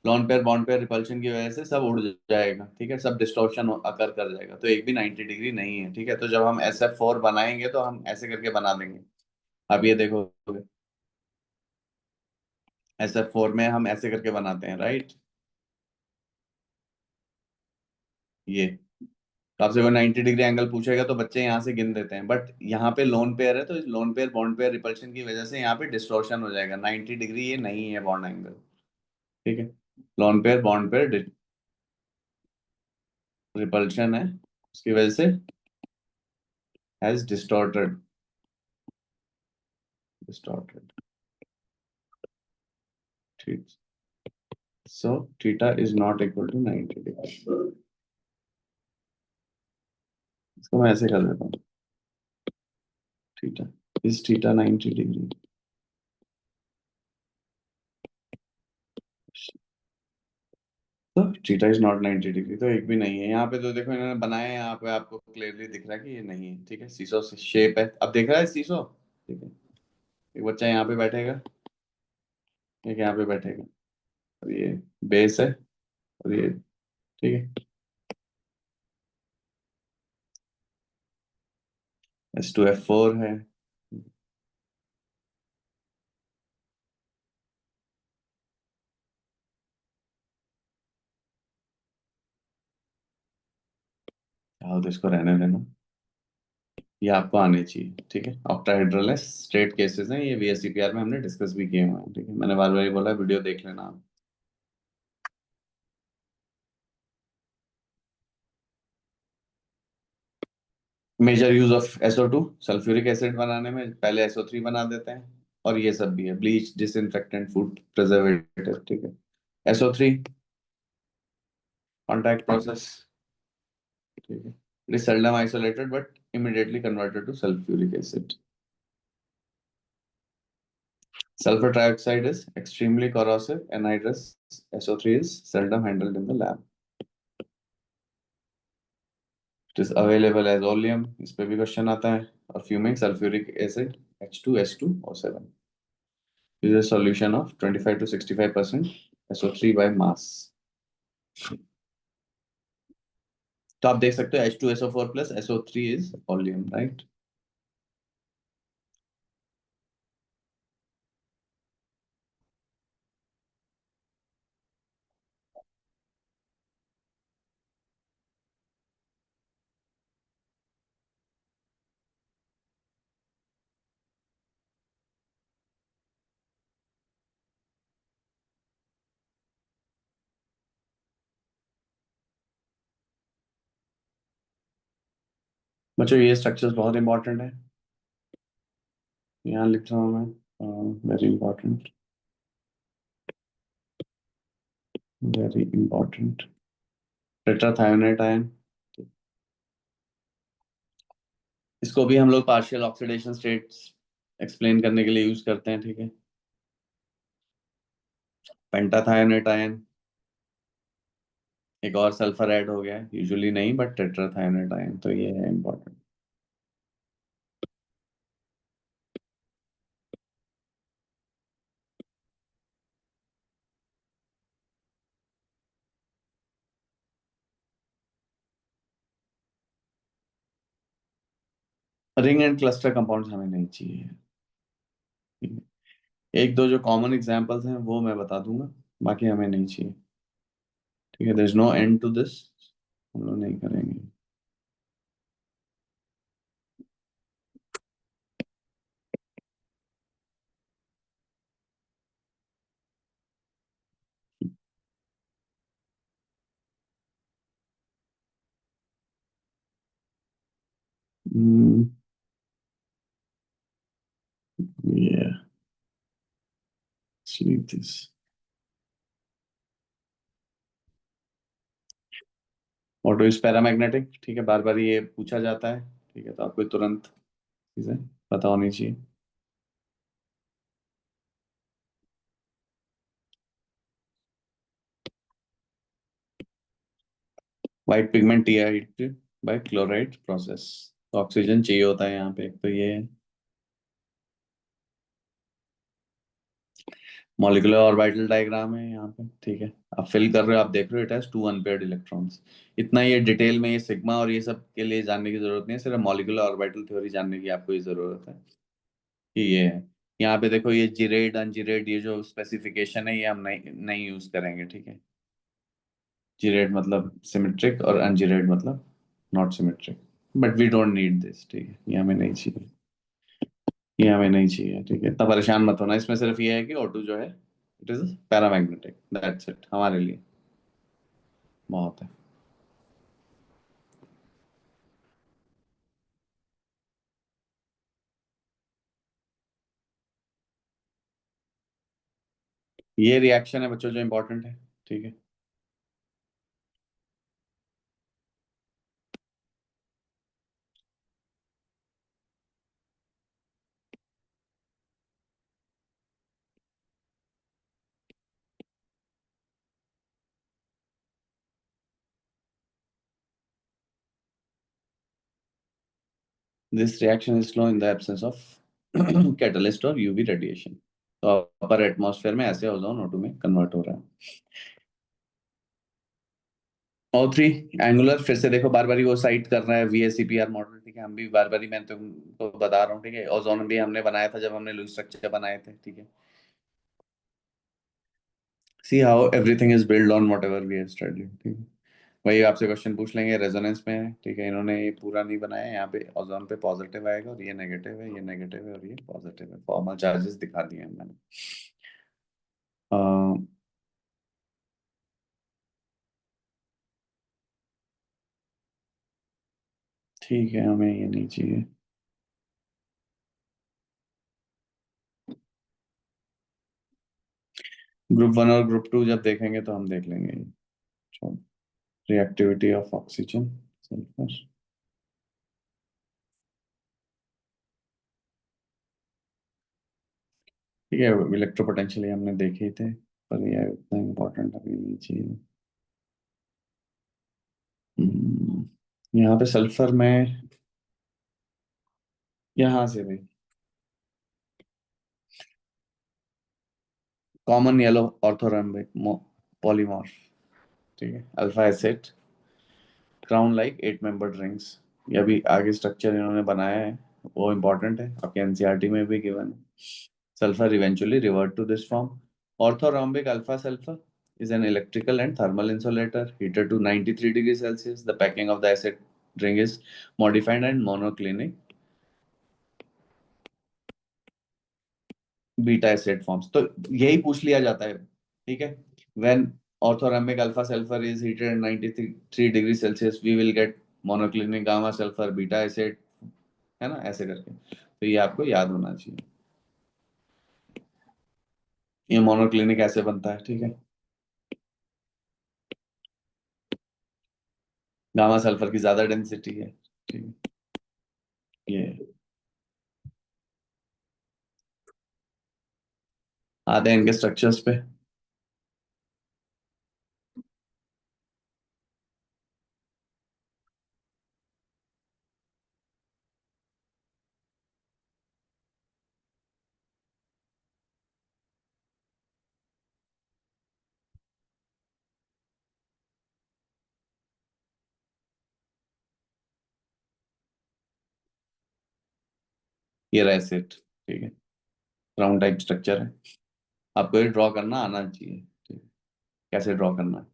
lone pair bond pair repulsion की वजह से सब उड़ जाएगा, ठीक है? सब डिस्टॉर्शन अकर कर जाएगा, तो एक भी 90 डिग्री नहीं है, ठीक है? तो जब हम SF4 बनाएंगे तो हम ऐसे करके बना देंगे। अब ये देखो, SF4 में हम ऐसे करके बनाते हैं, राइट? ये तो आपसे वो 90 डिग्री एंगल पूछेगा तो बच्चे यहाँ से गिन देते हैं, बट यहाँ पे लोन पेयर है तो loan pair bond pair repulsion की वजह से यहाँ पे डिस्टॉर्शन हो जाएगा। 90 डिग्री ये नहीं है बॉन्ड एंगल, ठीक है? Lone pair bond pair repulsion है, उसकी वजह से हैज डिस्टॉर्टेड, डिस्टॉर्टेड, ठीक? So theta is not equal to 90 degree. इसको मैं ऐसे कर देता हूँ, थीटा इज थीटा 90 डिग्री। तो थीटा इज नॉट 90 डिग्री, तो एक भी नहीं है यहाँ पे। तो देखो इन्होंने बनाया है, यहाँ पे आपको क्लियरली दिख रहा है कि ये नहीं है, ठीक है? सीसो शेप है, अब देख रहा है सीसो, ठीक है? एक बच्चा यहाँ पे बैठेगा, एक यहाँ पे बैठेगा, और ये बेस है, और ये, ठीक है? H2F4 है। आओ तो इसको रहने देना, ये आपको आने चाहिए, ठीक है। ऑक्टाहेड्रल है, स्ट्रेट केसेस हैं ये, VSCPR में हमने डिस्कस भी किए हुए हैं, ठीक है। मैंने बार बार बोला, वीडियो देख लेना आप। Major use of SO2 sulphuric acid बनाने में, पहले SO3 बना देते हैं, और ये सब भी है, ब्लीच, डिसइंफेक्टेंट, फूड प्रिजर्वेटिव, ठीक है। SO3 कॉन्टैक्ट प्रोसेस, ठीक है। It is seldom isolated but immediately converted to sulfuric acid. Sulfur trioxide is extremely corrosive, anhydrous. SO3 is seldom handled in the lab. It is available as oleum, इस पे भी क्वेश्चन आता है, और fuming sulfuric acid H2S2O7 is a solution of 25 to 65% SO3 by mass. तो आप देख सकते हो H2SO4 plus SO3 is oleum, right? बच्चों ये स्ट्रक्चर्स बहुत इंपॉर्टेंट है, यहाँ लिख रहा हूँ मैं, very important, very important. Tetrathionate ion, इसको भी हम लोग पार्शियल ऑक्सीडेशन स्टेट्स एक्सप्लेन करने के लिए यूज करते हैं, ठीक है। पेंटाथायोनाइट आयन, एक और सल्फर ऐड हो गया है, यूजुअली नहीं बट टेट्राथायोनाइट आयन, तो ये है important. Ring and cluster compounds हमें नहीं चाहिए, ठीक है। एक दो जो कॉमन एग्जांपल्स हैं वो मैं बता दूंगा, बाकी हमें नहीं चाहिए, ठीक है। There is no end to this, हम लोग नहीं करेंगे। Yeah, sleep this. Auto is paramagnetic, ठीक है, बार बार ये पूछा जाता है, ठीक है, तो आपको तुरंत चीजें पता होनी चाहिए। व्हाइट पिगमेंट टीआईड बाय क्लोराइड प्रोसेस, तो ऑक्सीजन चाहिए होता है यहाँ पे, एक तो ये है। मॉलिक्यूलर ऑर्बिटल डायग्राम है यहाँ पे, ठीक है। आप फिल कर रहे हो, आप देख रहे हो, इट हैज 2 अनपेयर्ड इलेक्ट्रॉन्स। इतना ये डिटेल में ये सिग्मा और ये सब के लिए जानने की जरूरत नहीं है, सिर्फ मॉलिक्यूलर ऑर्बिटल थ्योरी जानने की आपको ये जरूरत है कि ये है। यहाँ पे देखो, ये जिरेड अनजिरेड, ये जो स्पेसिफिकेशन है ये हम नहीं नहीं यूज करेंगे, ठीक है। जिरेड मतलब सिमेट्रिक और अनजिरेड मतलब not symmetric, but we don't need this, ठीक है, ये हमें नहीं चाहिए, ये हमें नहीं चाहिए, ठीक है। इतना परेशान मत होना, इसमें सिर्फ ये है कि O2 जो है it is paramagnetic, that's it, हमारे लिए बहुत है। ये रिएक्शन है बच्चों जो इंपॉर्टेंट है, ठीक है। This reaction is slow in the absence of catalyst और UV रेडिएशन, तो अपर एटमॉस्फेयर में ऐसे ओजोन O2 में कन्वर्ट हो रहा है। O3 एंगुलर, फिर से देखो बार बार वो साइट कर रहा है VSEPR मॉडल, ठीक है, हम भी बार बार, मैं तुमको बता रहा हूँ, ठीक है, ओजोन भी हमने बनाया था जब हमने लुईस स्ट्रक्चर बनाए थे, ठीक है। See how everything is build on whatever we have studied, ठीक है। वही आपसे क्वेश्चन पूछ लेंगे, रेजोनेंस में है, ठीक है, इन्होंने ये पूरा नहीं बनाया, यहाँ पे ओजोन पे पॉजिटिव आएगा और ये नेगेटिव है, ये नेगेटिव है और ये पॉजिटिव है, फॉर्मल चार्जेस दिखा दिए हैं मैंने। अ, ठीक है, हमें ये नहीं चाहिए। ग्रुप 1 और ग्रुप 2 जब देखेंगे तो हम देख लेंगे। रिएक्टिविटी ऑफ ऑक्सीजन सल्फर, ठीक है, इलेक्ट्रोपोटेंशियल हमने देखे ही थे, पर ये उतना इम्पोर्टेंट अभी नहीं चाहिए। यहाँ पे सल्फर में, यहाँ से भी कॉमन येलो ऑर्थोरम्बिक पॉलीमॉर्फ, ठीक है, alpha acid, crown like 8 membered rings. ये अभी आगे स्ट्रक्चर इन्होंने बनाया है, वो इम्पोर्टेंट है, आपके एनसीईआरटी में भी गिवन है। Sulfur eventually revert to this form. Orthorhombic alpha sulfur is an electrical and thermal insulator heated to 93 degrees Celsius. The packing of the acid ring is modified and monoclinic beta acid forms. तो यही पूछ लिया जाता है, ठीक है। When orthorhombic alpha sulfur is heated at 93 degrees Celsius, we will get monoclinic gamma sulfur beta acid, है ना, ऐसे करके। तो ये आपको याद होना चाहिए, ये मोनोक्लिनिक ऐसे बनता है, ठीक है। गामा सल्फर की ज्यादा डेंसिटी है, ठीक है। ये आते हैं इनके स्ट्रक्चर्स पे। ये रहा सेट, ठीक है, राउंड टाइप स्ट्रक्चर है, आपको ये ड्रॉ करना आना चाहिए, ठीक है। कैसे ड्रॉ करना है,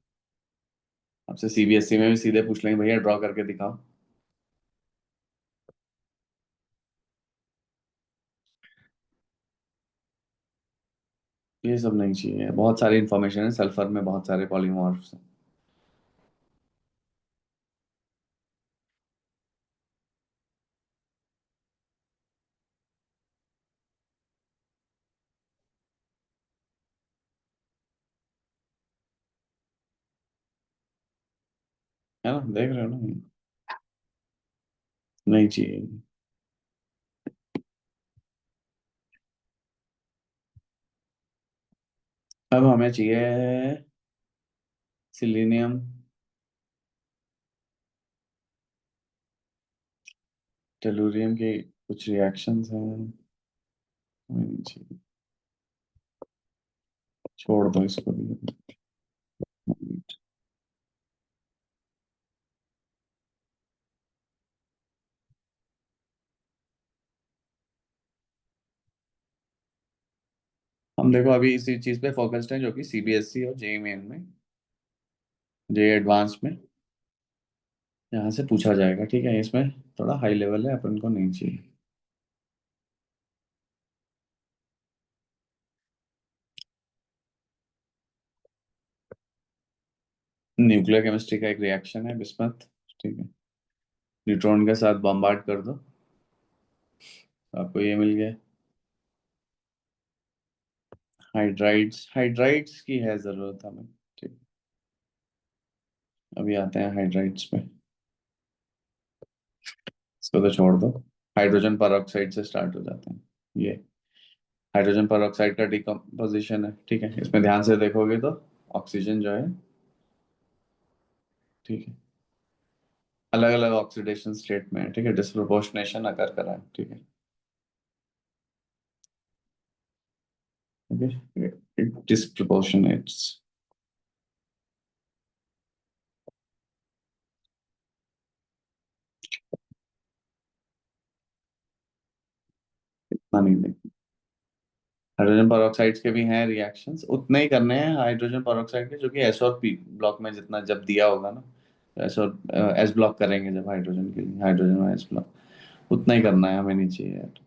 आपसे CBSE में भी सीधे पूछ लेंगे, भैया ड्रॉ करके दिखाओ। ये सब नहीं चाहिए, बहुत सारी इंफॉर्मेशन है, सल्फर में बहुत सारे पॉलीमॉर्फ्स हैं। है ना, देख रहे हो ना, नहीं चाहिए। अब हमें चाहिए सिलीनियम, टेलुरियम की कुछ रिएक्शंस हैं, हमें नहीं चाहिए, छोड़ दो इसको भी। हम देखो अभी इसी चीज पे फोकस्ड हैं, जो कि CBSE और JEE मेन में, JEE एडवांस में यहाँ से पूछा जाएगा, ठीक है। इसमें थोड़ा हाई लेवल है, अपन को नहीं चाहिए। न्यूक्लियर केमिस्ट्री का एक रिएक्शन है बिस्मथ, ठीक है, न्यूट्रॉन के साथ बॉम्बार्ड कर दो, आपको ये मिल गया। हाइड्राइड्स, हाइड्राइड्स की है जरूरत हमें, ठीक। अभी आते हैं हाइड्राइड्स पे, इसको तो छोड़ दो। हाइड्रोजन परऑक्साइड से स्टार्ट हो जाते हैं, ये हाइड्रोजन परऑक्साइड का डिकम्पोजिशन है, ठीक है। इसमें ध्यान से देखोगे तो ऑक्सीजन जो है, ठीक है, अलग अलग ऑक्सीडेशन स्टेट में है, ठीक है, डिस्प्रोपोर्शनेशन अकर करा है, ठीक है, ओके, इट डिस्प्रोपोर्शनेट्स। नहीं देखना। हाइड्रोजन पेरोक्साइड्स के भी हैं रिएक्शंस, उतने ही करने हैं हाइड्रोजन पेरोक्साइड के जो कि एस और पी ब्लॉक में जितना जब दिया होगा ना, एस और एस ब्लॉक करेंगे जब हाइड्रोजन के लिए, हाइड्रोजन और एस ब्लॉक उतना ही करना है, हमें नहीं चाहिए यार।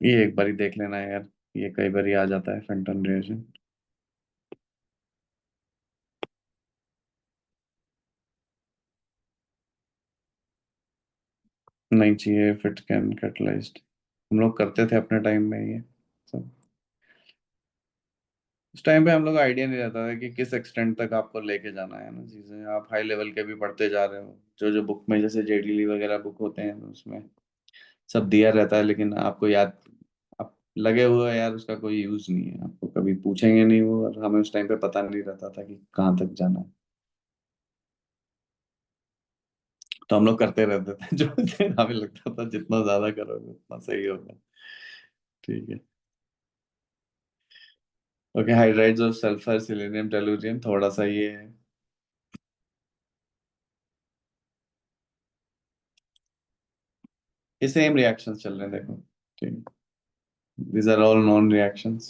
ये एक बार ही देख लेना है यार, ये कई बार ही आ जाता है फेंटन रिएक्शन। नहीं चाहिए फिट कैन कैटलाइज्ड, हम लोग करते थे अपने टाइम में ये सब। उस टाइम पे हम लोग आइडिया नहीं रहता था कि किस एक्सटेंट तक आपको लेके जाना है ना चीजें, आप हाई लेवल के भी पढ़ते जा रहे हो, जो जो बुक में जैसे जेडीली वगैरह बुक होते हैं उसमें सब दिया रहता है, लेकिन आपको याद, आप लगे हुए हैं यार, उसका कोई यूज नहीं है, आपको कभी पूछेंगे नहीं वो, और हमें उस टाइम पे पता नहीं रहता था कि कहाँ तक जाना है, तो हम लोग करते रहते थे जो हमें लगता था जितना ज्यादा करोगे उतना सही होगा। ठीक है। Okay, hydrides of sulphur selenium tellurium, थोड़ा सा ये है, ये सेम रिएक्शंस चल रहे हैं देखो। ठीक, these are all known reactions,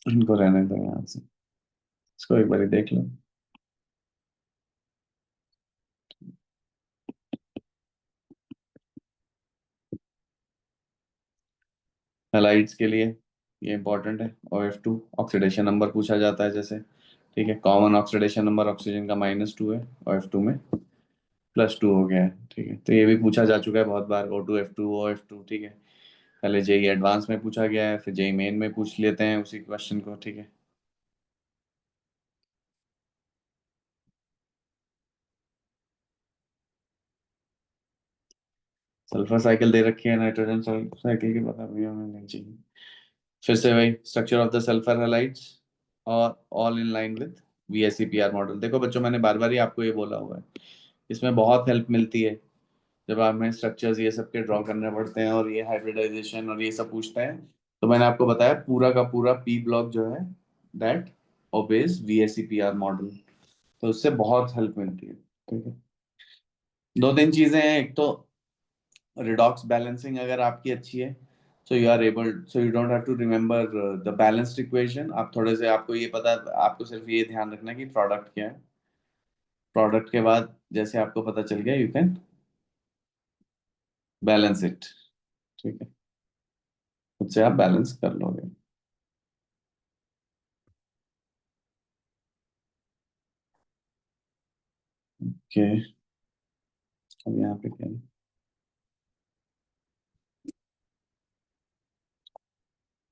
इनको रहने दो यहाँ से, इसको एक बार देख लो। हैलाइड्स के लिए ये इंपॉर्टेंट है, OF2 ऑक्सीडेशन नंबर पूछा जाता है जैसे। ठीक है, कॉमन ऑक्सीडेशन नंबर ऑक्सीजन का -2 है, OF2 में +2 हो गया है। ठीक है, तो ये भी पूछा जा चुका है बहुत बार, O2F2 OF2। ठीक है, पहले जेई एडवांस में पूछा गया है, फिर जेई मेन में पूछ लेते हैं उसी क्वेश्चन को। ठीक है, सल्फर साइकिल दे रखी है, नाइट्रोजन साइकिल की पता भी हमें नहीं चाहिए। फिर से वही structure of the sulphur halides और all in line with VSEPR model. देखो बच्चों, मैंने बार बार ही आपको ये बोला हुआ है, इसमें बहुत हेल्प मिलती है जब हमें स्ट्रक्चर्स ये सब के ड्रॉ करने पड़ते हैं और ये हाइब्रिडाइजेशन और ये सब पूछता है। तो मैंने आपको बताया पूरा का पूरा पी ब्लॉक जो है दैट ओबेज VSEPR मॉडल, तो उससे बहुत हेल्प मिलती है। ठीक है, दो तीन चीजें हैं, एक तो रिडॉक्स बैलेंसिंग अगर आपकी अच्छी है, so you are able, so you don't have to remember the balanced equation, आप थोड़े से, आपको ये पता, आपको सिर्फ ये ध्यान रखना कि प्रोडक्ट क्या है, प्रोडक्ट के बाद जैसे आपको पता चल गया, यू कैन बैलेंस इट। ठीक है, खुद से आप बैलेंस कर लोगे। ओके, अब यहाँ पे क्या है?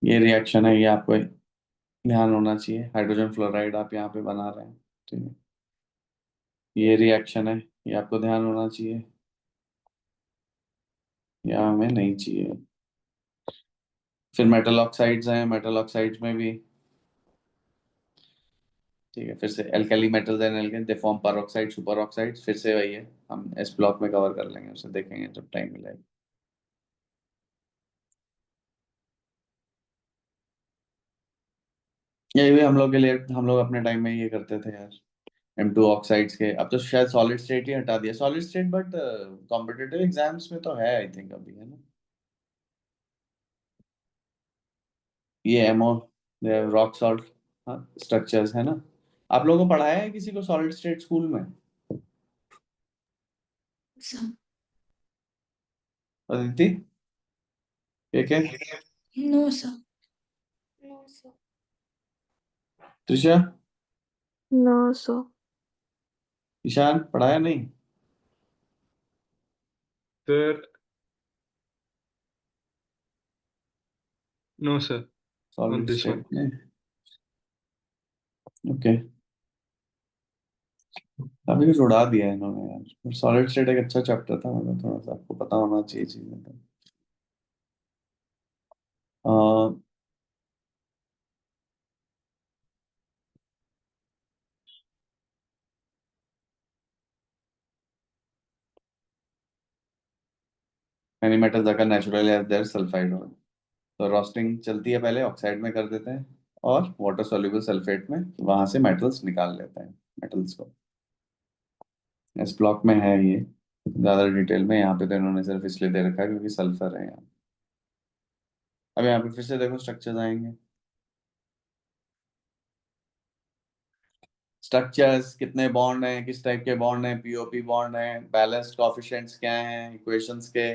ये रिएक्शन है, ये आपको ध्यान होना चाहिए, हाइड्रोजन फ्लोराइड आप यहाँ पे बना रहे हैं। ठीक है, ये रिएक्शन है, ये आपको ध्यान होना चाहिए, या हमें नहीं चाहिए। फिर मेटल ऑक्साइड्स हैं, मेटल ऑक्साइड्स में भी, ठीक है, फिर से alkali metals and alkane they form peroxide superoxide, फिर से वही है, हम इस ब्लॉक में कवर कर लेंगे, उसे देखेंगे जब टाइम मिलेगा। ये भी हम लोग के लिए, हम लोग अपने टाइम में ये करते थे यार, M2 ऑक्साइड्स के, अब तो शायद सॉलिड स्टेट ही हटा दिया, solid state, but competitive exams में तो है आई थिंक अभी, है ना। ये एमओ रॉक सॉल्ट स्ट्रक्चर्स है ना, आप लोगों को पढ़ाया है किसी को सॉलिड स्टेट स्कूल में? Some. अदिति, ठीक है, No, sir. No, sir. Trisha, No, sir. Ishaan, पढ़ाया नहीं sir no sir on solid this one. State में? ओके, काफी कुछ उड़ा दिया है इन्होंने यार, सॉलिड स्टेट एक अच्छा चैप्टर था, मतलब थोड़ा सा आपको पता होना चाहिए चीजें तो। एनी मेटल्स अगर नेचुरली हैव देयर सल्फाइड, तो रोस्टिंग चलती है, पहले ऑक्साइड में कर देते हैं और वाटर सोल्यूबल सल्फेट में वहां से मेटल्स निकाल लेते हैं, मेटल्स को। इस ब्लॉक में है ये, ज्यादा डिटेल में यहाँ पे तो इन्होंने सिर्फ इसलिए दे रखा है क्योंकि सल्फर है यहाँ। अब यहाँ पे फिर से देखो स्ट्रक्चर्स आएंगे। स्ट्रक्चर्स, कितने बॉन्ड हैं, किस टाइप के बॉन्ड हैं, पीओपी बॉन्ड हैं, बैलेंस्ड कोफिशिएंट्स क्या हैं इक्वेशंस के,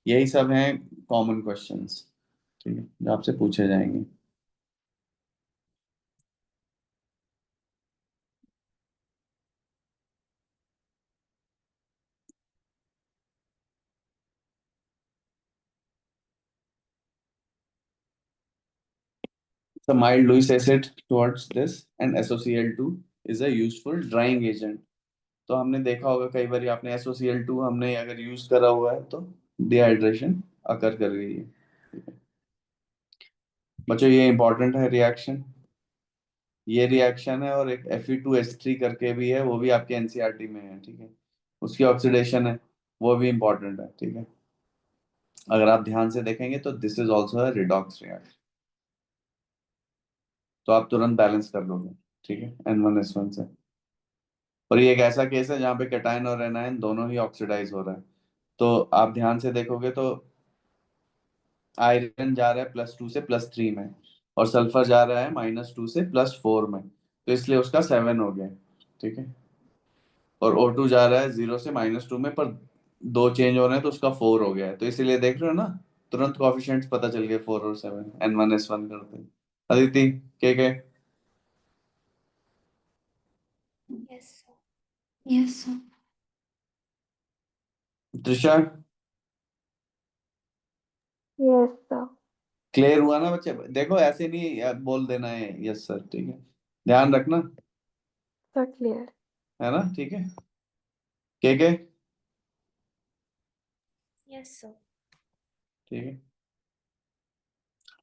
यही सब हैं कॉमन क्वेश्चंस, ठीक है, जो आपसे पूछे जाएंगे। The mild Lewis acid towards this and SOCl2 is a useful drying agent। तो हमने देखा होगा कई बार आपने SOCl2 हमने अगर यूज करा हुआ है तो डिहाइड्रेशन अकर कर रही है। बच्चों ये इंपॉर्टेंट है रिएक्शन, ये रिएक्शन है, और एक Fe2H3 करके भी है, वो भी आपके एनसीईआरटी में है, ठीक है, उसकी ऑक्सीडेशन है, वो भी इंपॉर्टेंट है, ठीक है। अगर आप ध्यान से देखेंगे तो दिस इज ऑल्सो है रिडॉक्स रिएक्शन, तो आप तुरंत बैलेंस कर लोगे, ठीक है, N1S1 से। और ये एक ऐसा केस है जहाँ पे कैटायन और एनायन दोनों ही ऑक्सीडाइज हो रहा है, तो आप ध्यान से देखोगे तो आयरन जा रहा है +2 से +3 में, और सल्फर जा रहा है -2 से +4 में, तो इसलिए उसका 7 हो गया, ठीक है। और O2 जा रहा है 0 से -2 में, पर दो चेंज हो रहे हैं तो उसका 4 हो गया है, तो इसीलिए देख रहे हो ना, तुरंत कोएफिशिएंट्स पता चल गए 4 और 7, N1S1 करते हैं। अदिति, के Yes, sir. Yes, sir. Trisha, Yes, sir. Clear हुआ ना बच्चे? देखो ऐसे नहीं बोल देना है यस सर, ठीक है, ध्यान रखना, Sir, clear. है ना, ठीक है। के Yes, sir. ठीक है,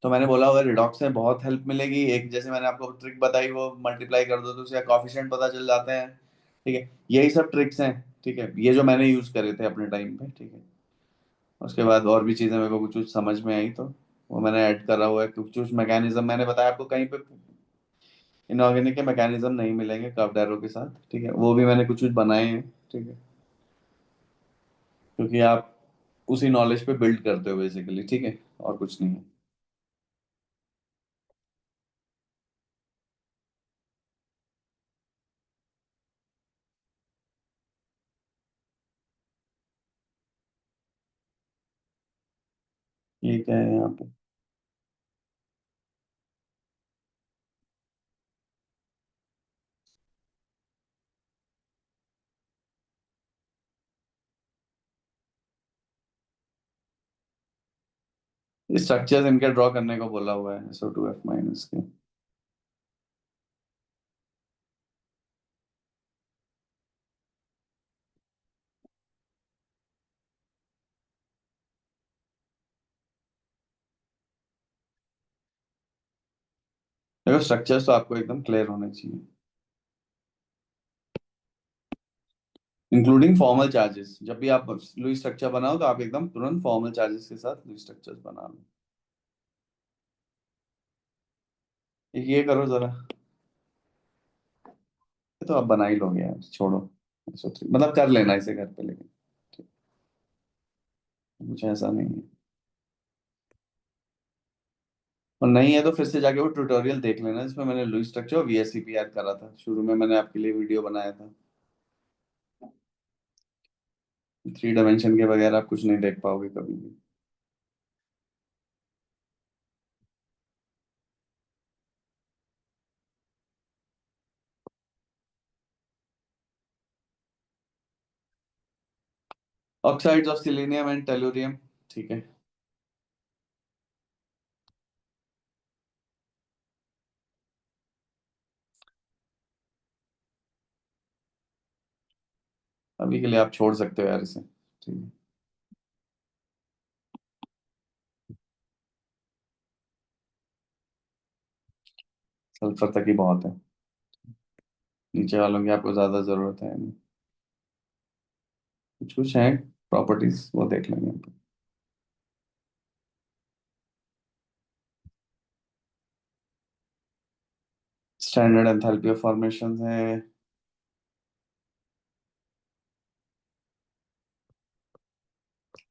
तो मैंने बोला होगा रिडॉक्स में बहुत हेल्प मिलेगी, एक जैसे मैंने आपको ट्रिक बताई वो मल्टीप्लाई कर दो तो उसका कॉफिशिएंट पता चल जाते हैं, ठीक है, यही सब ट्रिक्स हैं, ठीक है, ये जो मैंने यूज करे थे अपने टाइम पे, ठीक है। उसके बाद और भी चीजें मेरे को कुछ कुछ समझ में आई तो वो मैंने ऐड करा हुआ है, कुछ कुछ मैकेनिज्म मैंने बताया आपको, कहीं पे इनऑर्गेनिक के मैकेनिज्म नहीं मिलेंगे कर्व्ड एरो के साथ, ठीक है, वो भी मैंने कुछ कुछ बनाए हैं, ठीक है, क्योंकि आप उसी नॉलेज पे बिल्ड करते हो बेसिकली, ठीक है, और कुछ नहीं है। ये क्या है यहाँ पे? ये स्ट्रक्चर्स इनके ड्रॉ करने को बोला हुआ है SO2F- के। देखो स्ट्रक्चर्स तो आपको एकदम क्लियर होने चाहिए, इंक्लूडिंग फॉर्मल चार्जेस। जब भी आप लुईस स्ट्रक्चर बनाओ तो आप एकदम तुरंत फॉर्मल चार्जेस के साथ लुईस स्ट्रक्चर्स बना लो। ये करो जरा, ये तो आप बना ही लोगे यार, छोड़ो, मतलब कर लेना इसे घर पे, लेकिन ठीक, कुछ ऐसा नहीं है। और नहीं है तो फिर से जाके वो ट्यूटोरियल देख लेना जिसमें मैंने लुईस स्ट्रक्चर और VSEPR करा था, शुरू में मैंने आपके लिए वीडियो बनाया था। 3 डायमेंशन के बगैर आप कुछ नहीं देख पाओगे कभी भी। Oxides of selenium and tellurium, ठीक है, अभी के लिए आप छोड़ सकते हो यार इसे, ठीक है, सल्फर तक ही बहुत है, नीचे वालों की आपको ज्यादा जरूरत है नहीं। कुछ कुछ है प्रॉपर्टीज, वो देख लेंगे हम। स्टैंडर्ड एंथैल्पी ऑफ फॉर्मेशन है,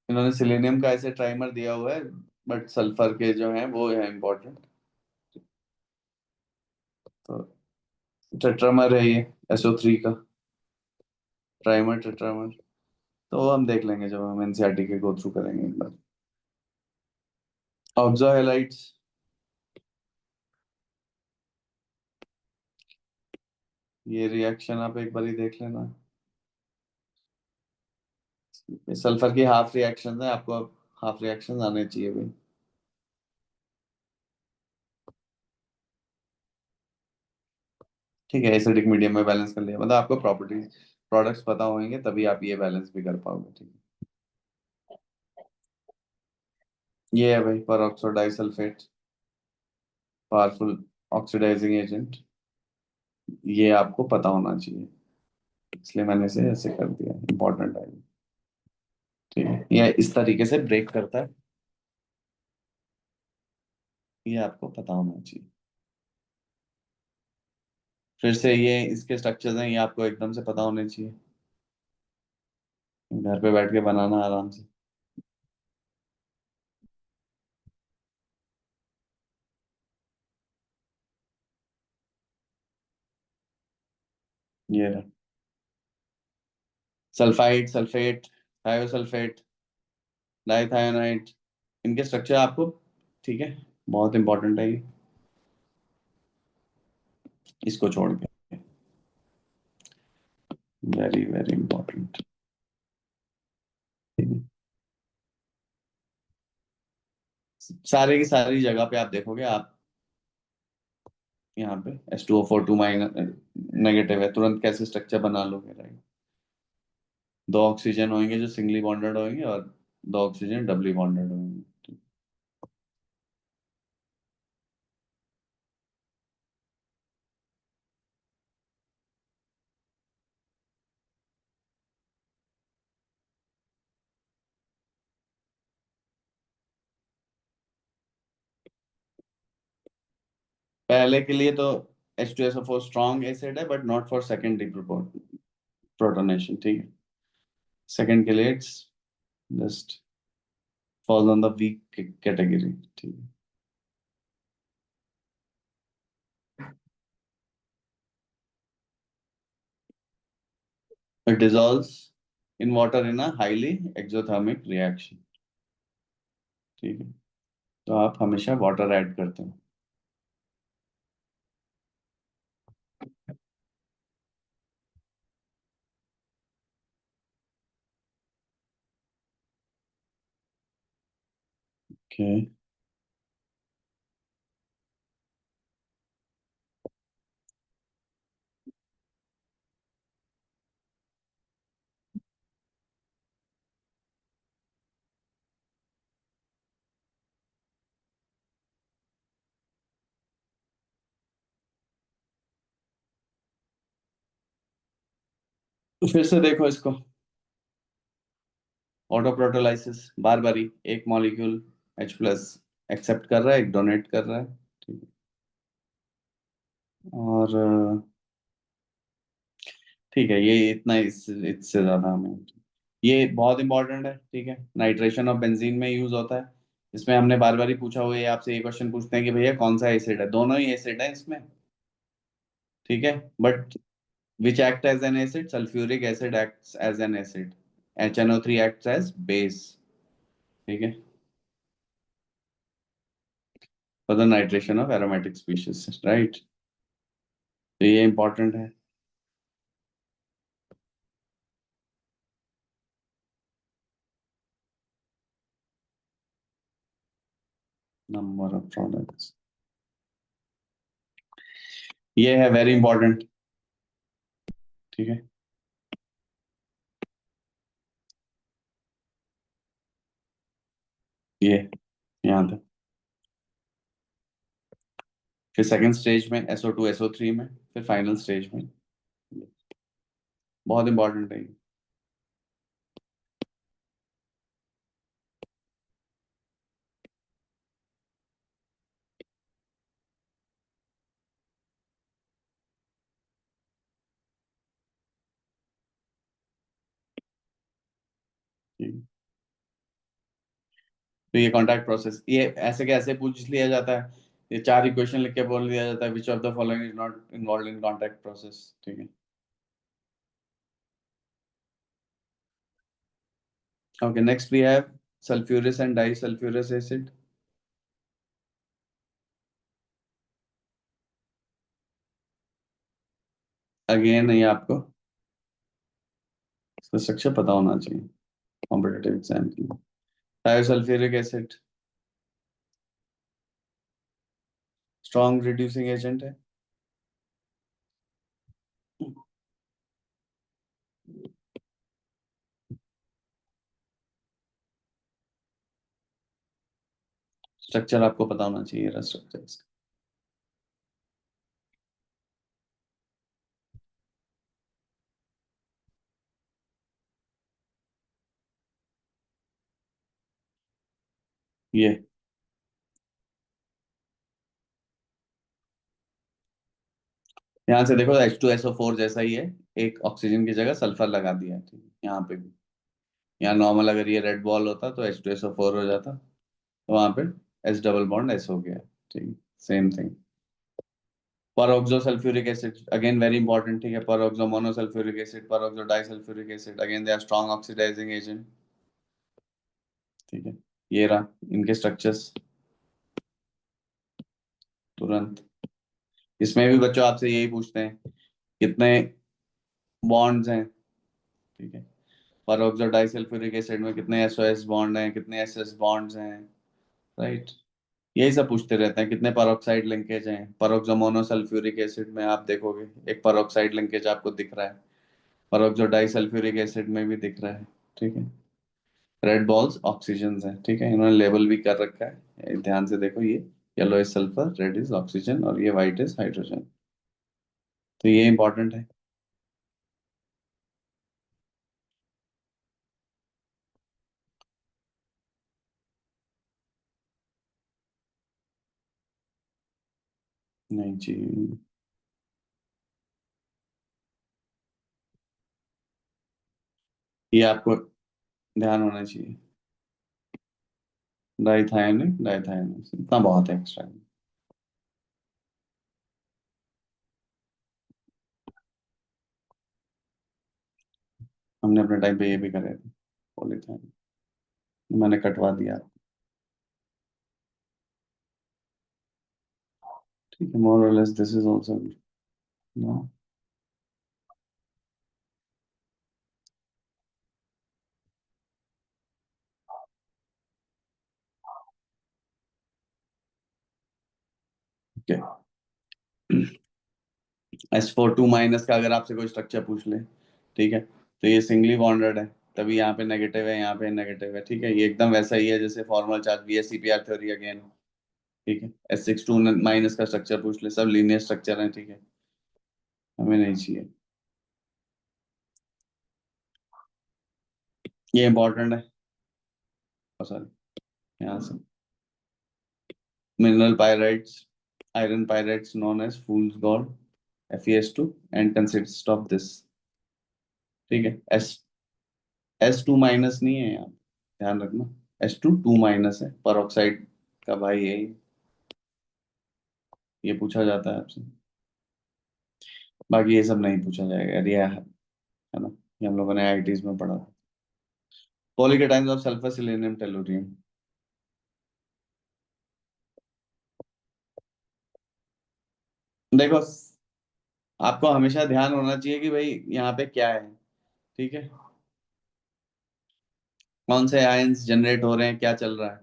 इन्होंने सिलेनियम का ऐसे ट्राइमर दिया हुआ है, बट सल्फर के जो है वो है इम्पोर्टेंट। तो टेट्रामर है ये, SO3 का ट्राइमर टेट्रामर। तो वो हम देख लेंगे जब हम एनसीईआरटी के गो थ्रू करेंगे एक बार। ऑक्सो हैलाइड्स, ये रिएक्शन आप एक बार ही देख लेना। सल्फर की हाफ रिएक्शन है, आपको हाफ रिएक्शन आने चाहिए भाई। ठीक है, एसिडिक मीडियम में बैलेंस कर लिया, मतलब आपको प्रॉपर्टीज प्रोडक्ट्स पता होंगे तभी आप ये बैलेंस भी कर पाओगे। ठीक है, ये है भाई peroxo disulphate, powerful oxidising agent. ये आपको पता होना चाहिए, इसलिए मैंने इसे ऐसे कर दिया, इंपॉर्टेंट है। ठीक है, ये इस तरीके से ब्रेक करता है, ये आपको पता होना चाहिए। फिर से ये इसके स्ट्रक्चर्स हैं, ये आपको एकदम से पता होने चाहिए, घर पे बैठ के बनाना आराम से। ये रहा सल्फाइड, सल्फेट, थायोसल्फेट, डाइथायोनाइड, इनके स्ट्रक्चर आपको, ठीक है, बहुत इंपॉर्टेंट है ये, इसको छोड़ के, वेरी वेरी इंपॉर्टेंट। सारे की सारी जगह पे आप देखोगे, आप यहाँ पे H2O4 2 माइनस नेगेटिव है, तुरंत कैसे स्ट्रक्चर बना लोगे, राइट। दो ऑक्सीजन होंगे जो सिंगली बॉन्डेड होंगे, और दो ऑक्सीजन डबली बॉन्डेड होंगे। पहले के लिए तो H2SO4 स्ट्रॉन्ग एसिड है, but not for secondary protonation. ठीक है, सेकेंड के लिए it's just fall on the weak category. ठीक है, it dissolves in water in a highly exothermic reaction। ठीक है, तो आप हमेशा वाटर ऐड करते हो। ओके, तो फिर से देखो इसको, ऑटो प्रोटोलाइसिस, बार बारी एक मॉलिक्यूल H+ एक्सेप्ट कर रहा है, एक डोनेट कर रहा है। ठीक है, और ठीक है, ये इतना, इससे ज्यादा हमें, ये बहुत इंपॉर्टेंट है। ठीक है, नाइट्रेशन ऑफ बेंजीन में यूज होता है। इसमें हमने बार बार ही पूछा हुआ है, ये आपसे ये क्वेश्चन पूछते हैं कि भैया कौन सा एसिड है, दोनों ही एसिड है इसमें। ठीक है, but which act as an acid, sulfuric acid acts as an acid, HNO3 acts as base। ठीक है, for the nitration of aromatic species, right। तो ये इंपॉर्टेंट है। नंबर ऑफ प्रोडक्ट्स, ये है वेरी इंपॉर्टेंट। ठीक है, ये यहाँ तक। फिर सेकंड स्टेज में SO2 SO3 में, फिर फाइनल स्टेज में, बहुत इंपॉर्टेंट है ये। ठीक है। तो ये कॉन्टैक्ट प्रोसेस, ये ऐसे के ऐसे पूछ लिया जाता है, ये 4 इक्वेशन लिख के बोल दिया जाता है which of the following is not involve in contact process, ठीक है। Okay, next we have sulphurous and disulphurous acid. Again ये आपको इसका स्ट्रक्चर पता होना चाहिए कॉम्पिटिटिव एग्जाम के लिए। थायोसल्फ्यूरिक एसिड स्ट्रॉन्ग रिड्यूसिंग एजेंट है। स्ट्रक्चर आपको पता होना चाहिए स्ट्रक्चर। ये यहाँ से देखो H2SO4 जैसा ही है, एक ऑक्सीजन की जगह सल्फर लगा दिया है, ठीक है। यहाँ पे भी, यहाँ नॉर्मल अगर ये रेड बॉल होता तो H2SO4 हो जाता, तो वहां पे एस डबल बॉन्ड एस हो गया, ठीक है। Same thing peroxo sulphuric acid, again very important, ठीक है। Peroxo monosulphuric acid, peroxo disulphuric acid, again they are strong oxidising agent, ठीक है। ये रहा इनके स्ट्रक्चर्स तुरंत। इसमें भी बच्चों आपसे यही पूछते हैं कितने बॉन्ड्स हैं, ठीक है। परऑक्सो डाइसल्फ्यूरिक एसिड में कितने एसओएस बॉन्ड हैं, कितने एसएस बॉन्ड्स हैं, राइट। यही सब पूछते रहते हैं, कितने परऑक्साइड लिंकेज हैं। परऑक्सो मोनोसल्फ्यूरिक एसिड में आप देखोगे एक परऑक्साइड लिंकेज आपको दिख रहा है, परऑक्सो डाइसल्फ्यूरिक एसिड में भी दिख रहा है, ठीक है। रेड बॉल्स ऑक्सीजन है, ठीक है। इन्होंने लेबल भी कर रखा है, ध्यान से देखो, ये yellow is sulphur, red is oxygen और ये व्हाइट इज हाइड्रोजन, तो ये इंपॉर्टेंट है। नहीं जी, ये आपको ध्यान होना चाहिए। डाइथायोनिक डाइथायोनिक इतना बहुत है एक्स्ट्रा। हमने अपने टाइम पे ये भी करे थे पॉलीथाइन, मैंने कटवा दिया, ठीक है। मोर और less this is also no. Okay, S4 2 का अगर आपसे कोई स्ट्रक्चर पूछ ले, ठीक है, तो ये सिंगली बॉन्डेड है, तभी यहाँ पे नेगेटिव है, यहाँ पे नेगेटिव है, ठीक है। ये एकदम वैसा ही है जैसे formal charge BSCPR theory again, ठीक है। S6 2 का स्ट्रक्चर पूछ ले, सब लीनियर स्ट्रक्चर है, ठीक है। हमें नहीं चाहिए, ये इंपॉर्टेंट है। सॉरी, यहाँ से mineral पायराइड्स, iron pyrites known as fool's gold, FeS2 and consists of this, ठीक है। S2 नहीं है यहाँ, ध्यान रखना। S2 2 है, पर ऑक्साइड का भाई है ये पूछा जाता है आपसे। बाकी ये सब नहीं पूछा जाएगा यार, ये है ना, ये हम लोगों ने IITs में पढ़ा। पॉलीकेटाइन्स ऑफ सल्फर सिलेनियम टेलुरियम, देखो आपको हमेशा ध्यान होना चाहिए कि भाई यहाँ पे क्या है, ठीक है। कौन से आयंस जनरेट हो रहे हैं, क्या चल रहा है,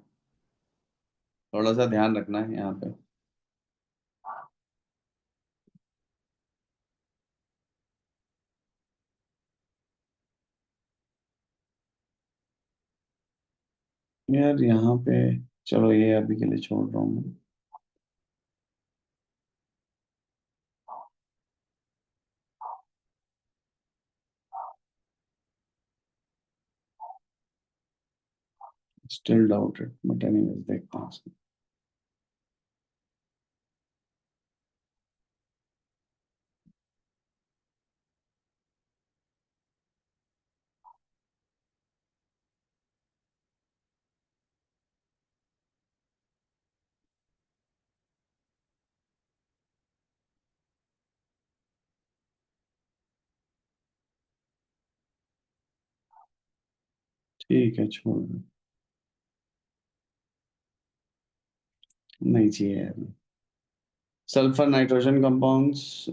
थोड़ा सा ध्यान रखना है यहाँ पे। यार यहाँ पे चलो ये अभी के लिए छोड़ रहा हूँ मैं। स्टिल डाउटेड बट एनीवेज देखते हैं इसको। ठीक है, छोड़ दो। नहीं चाहिए यार। Sulphur nitrogen compounds.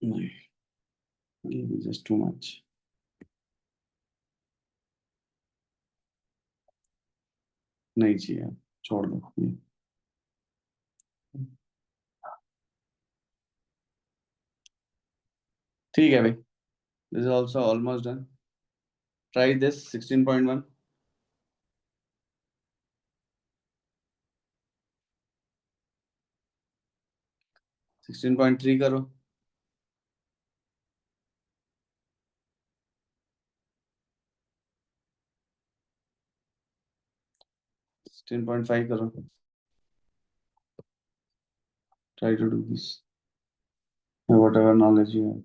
नहीं, ये जस्ट टू मच। नहीं चाहिए, छोड़ दो ये। ठीक है भाई, this is also almost done. Try this 16.1। 16.3 करो। 16.5 करो। Try to do this. Whatever knowledge you have.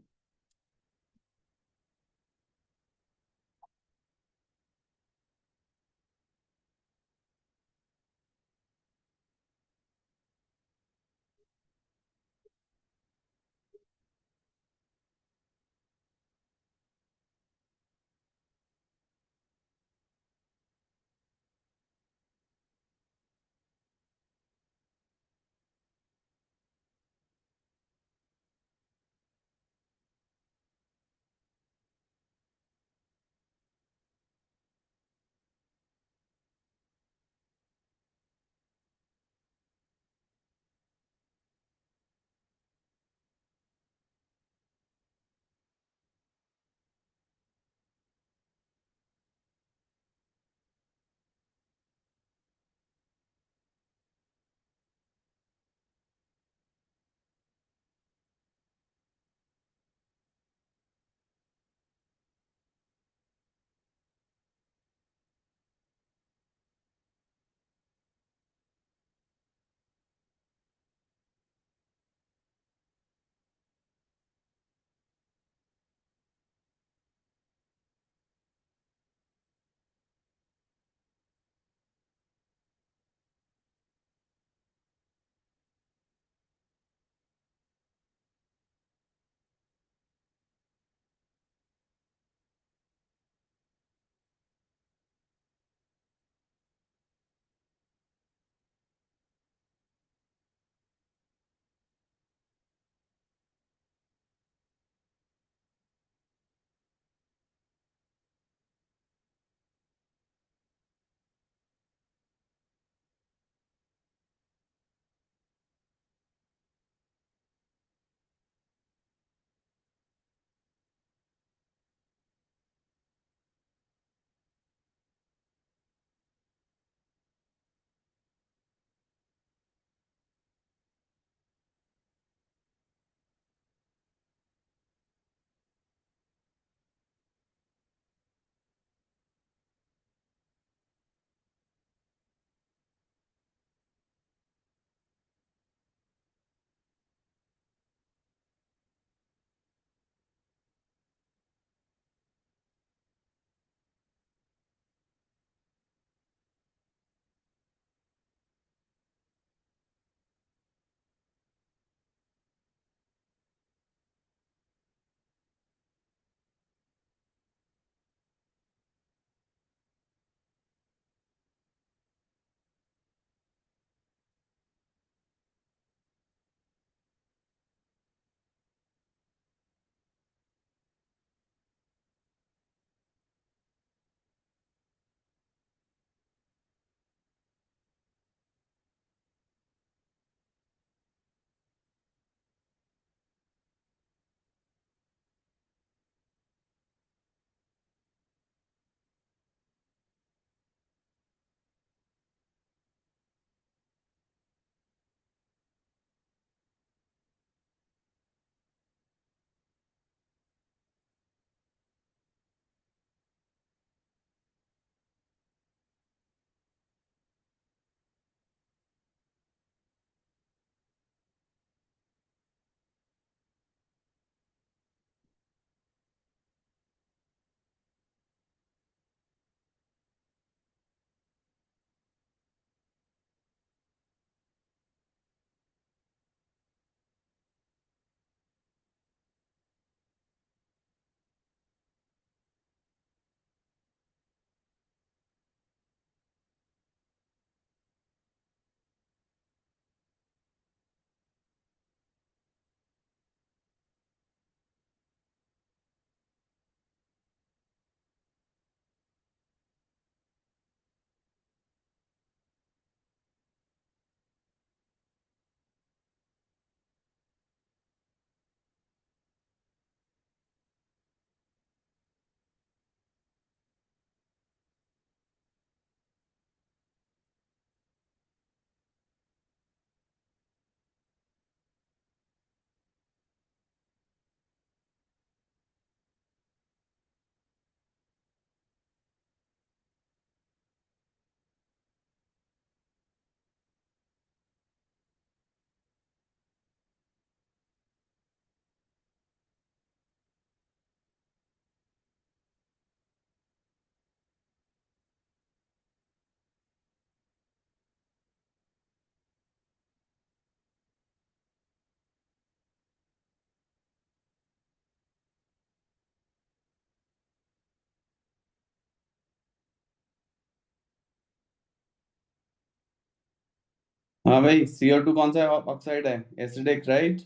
हाँ भाई, CO2 कौन सा ऑक्साइड है? Acidic, right?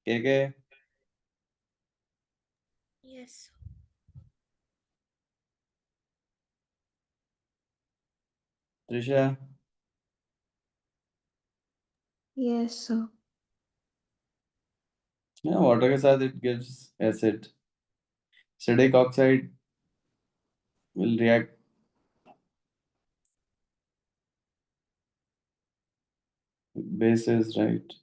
के? Yes. Trisha? Yes, sir. Water के साथ it gives acid. Acidic oxide will react with bases, right?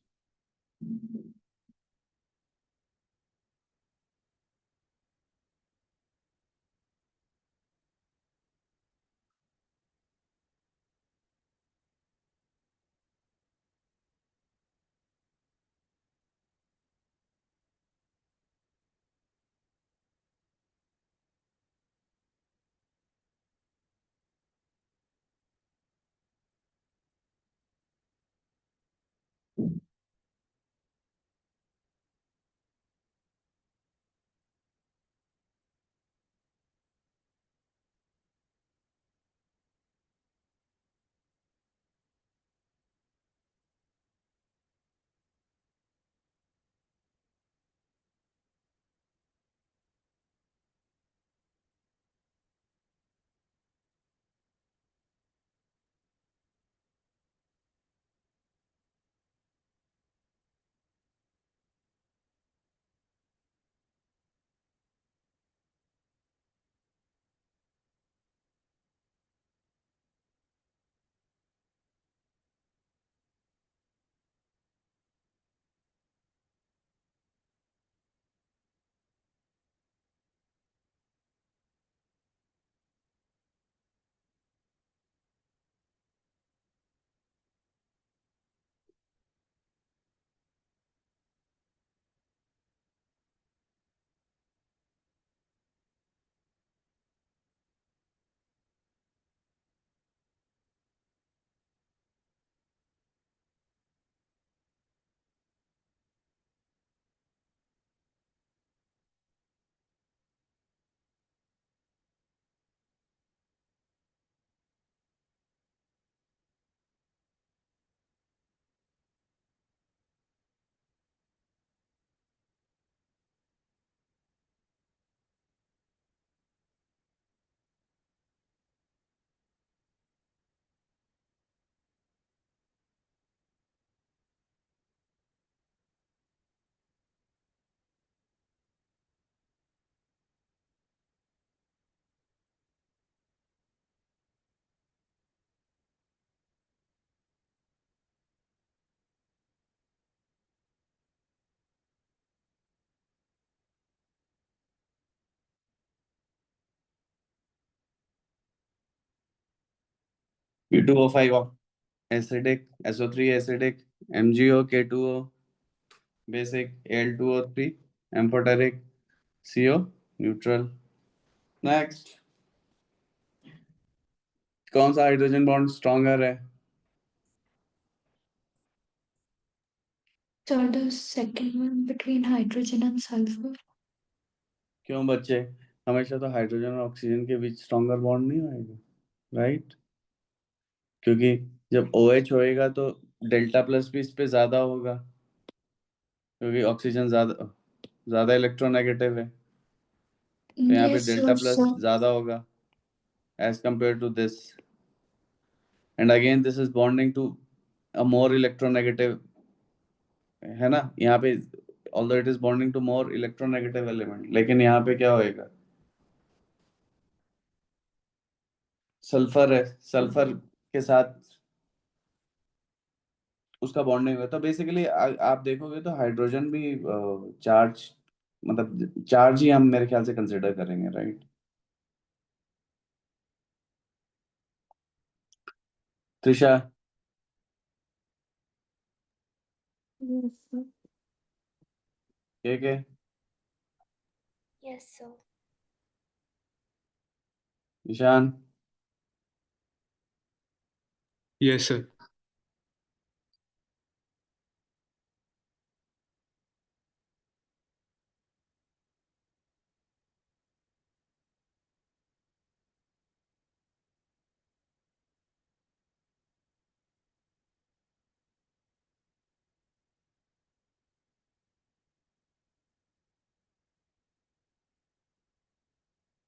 P2O5 acidic, SO3 acidic, MgO, K2O basic, Al2O3 amphoteric, CO neutral। Next, कौन सा हाइड्रोजन बॉन्ड स्ट्रॉन्गर है? So the second one between hydrogen and sulfur. क्यों बच्चे? हमेशा तो हाइड्रोजन और ऑक्सीजन के बीच स्ट्रॉन्गर बॉन्ड नहीं होएगा, राइट? क्योंकि जब OH होएगा तो डेल्टा प्लस भी इस पे ज्यादा होगा, क्योंकि ऑक्सीजन ज्यादा ज्यादा इलेक्ट्रोनेगेटिव है, तो यहाँ पे Yes, delta sir. Plus So ज्यादा होगा as compare to this. And again this is bonding to a more electronegative, है ना? यहाँ पे although it is bonding to more electronegative element, लेकिन यहाँ पे क्या होएगा? सल्फर है, सल्फर के साथ उसका बॉन्डिंग है, तो बेसिकली आप देखोगे तो हाइड्रोजन भी चार्ज, मतलब चार्ज ही हम मेरे ख्याल से कंसिडर करेंगे, राइट? त्रिशा? Yes, sir. के? yes, sir. Ishaan? Yes, sir.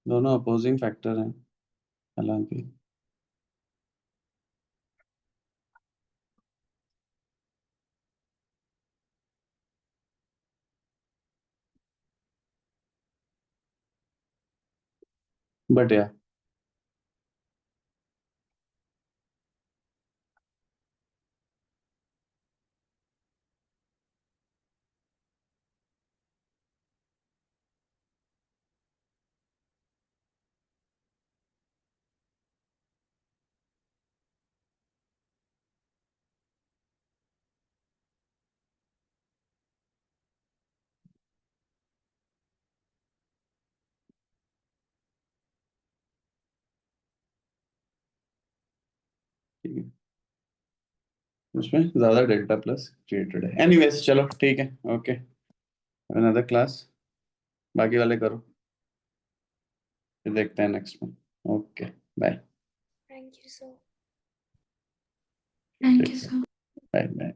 दोनों अपोजिंग फैक्टर हैं हालांकि। बट या ठीक है, उसमें ज्यादा डेल्टा प्लस क्रिएटेड है। एनीवेज चलो ठीक है, ओके, अनदर क्लास, बाकी वाले करो, फिर देखते हैं नेक्स्ट में। Okay, bye. Thank you, sir. Thank you, sir. Bye bye.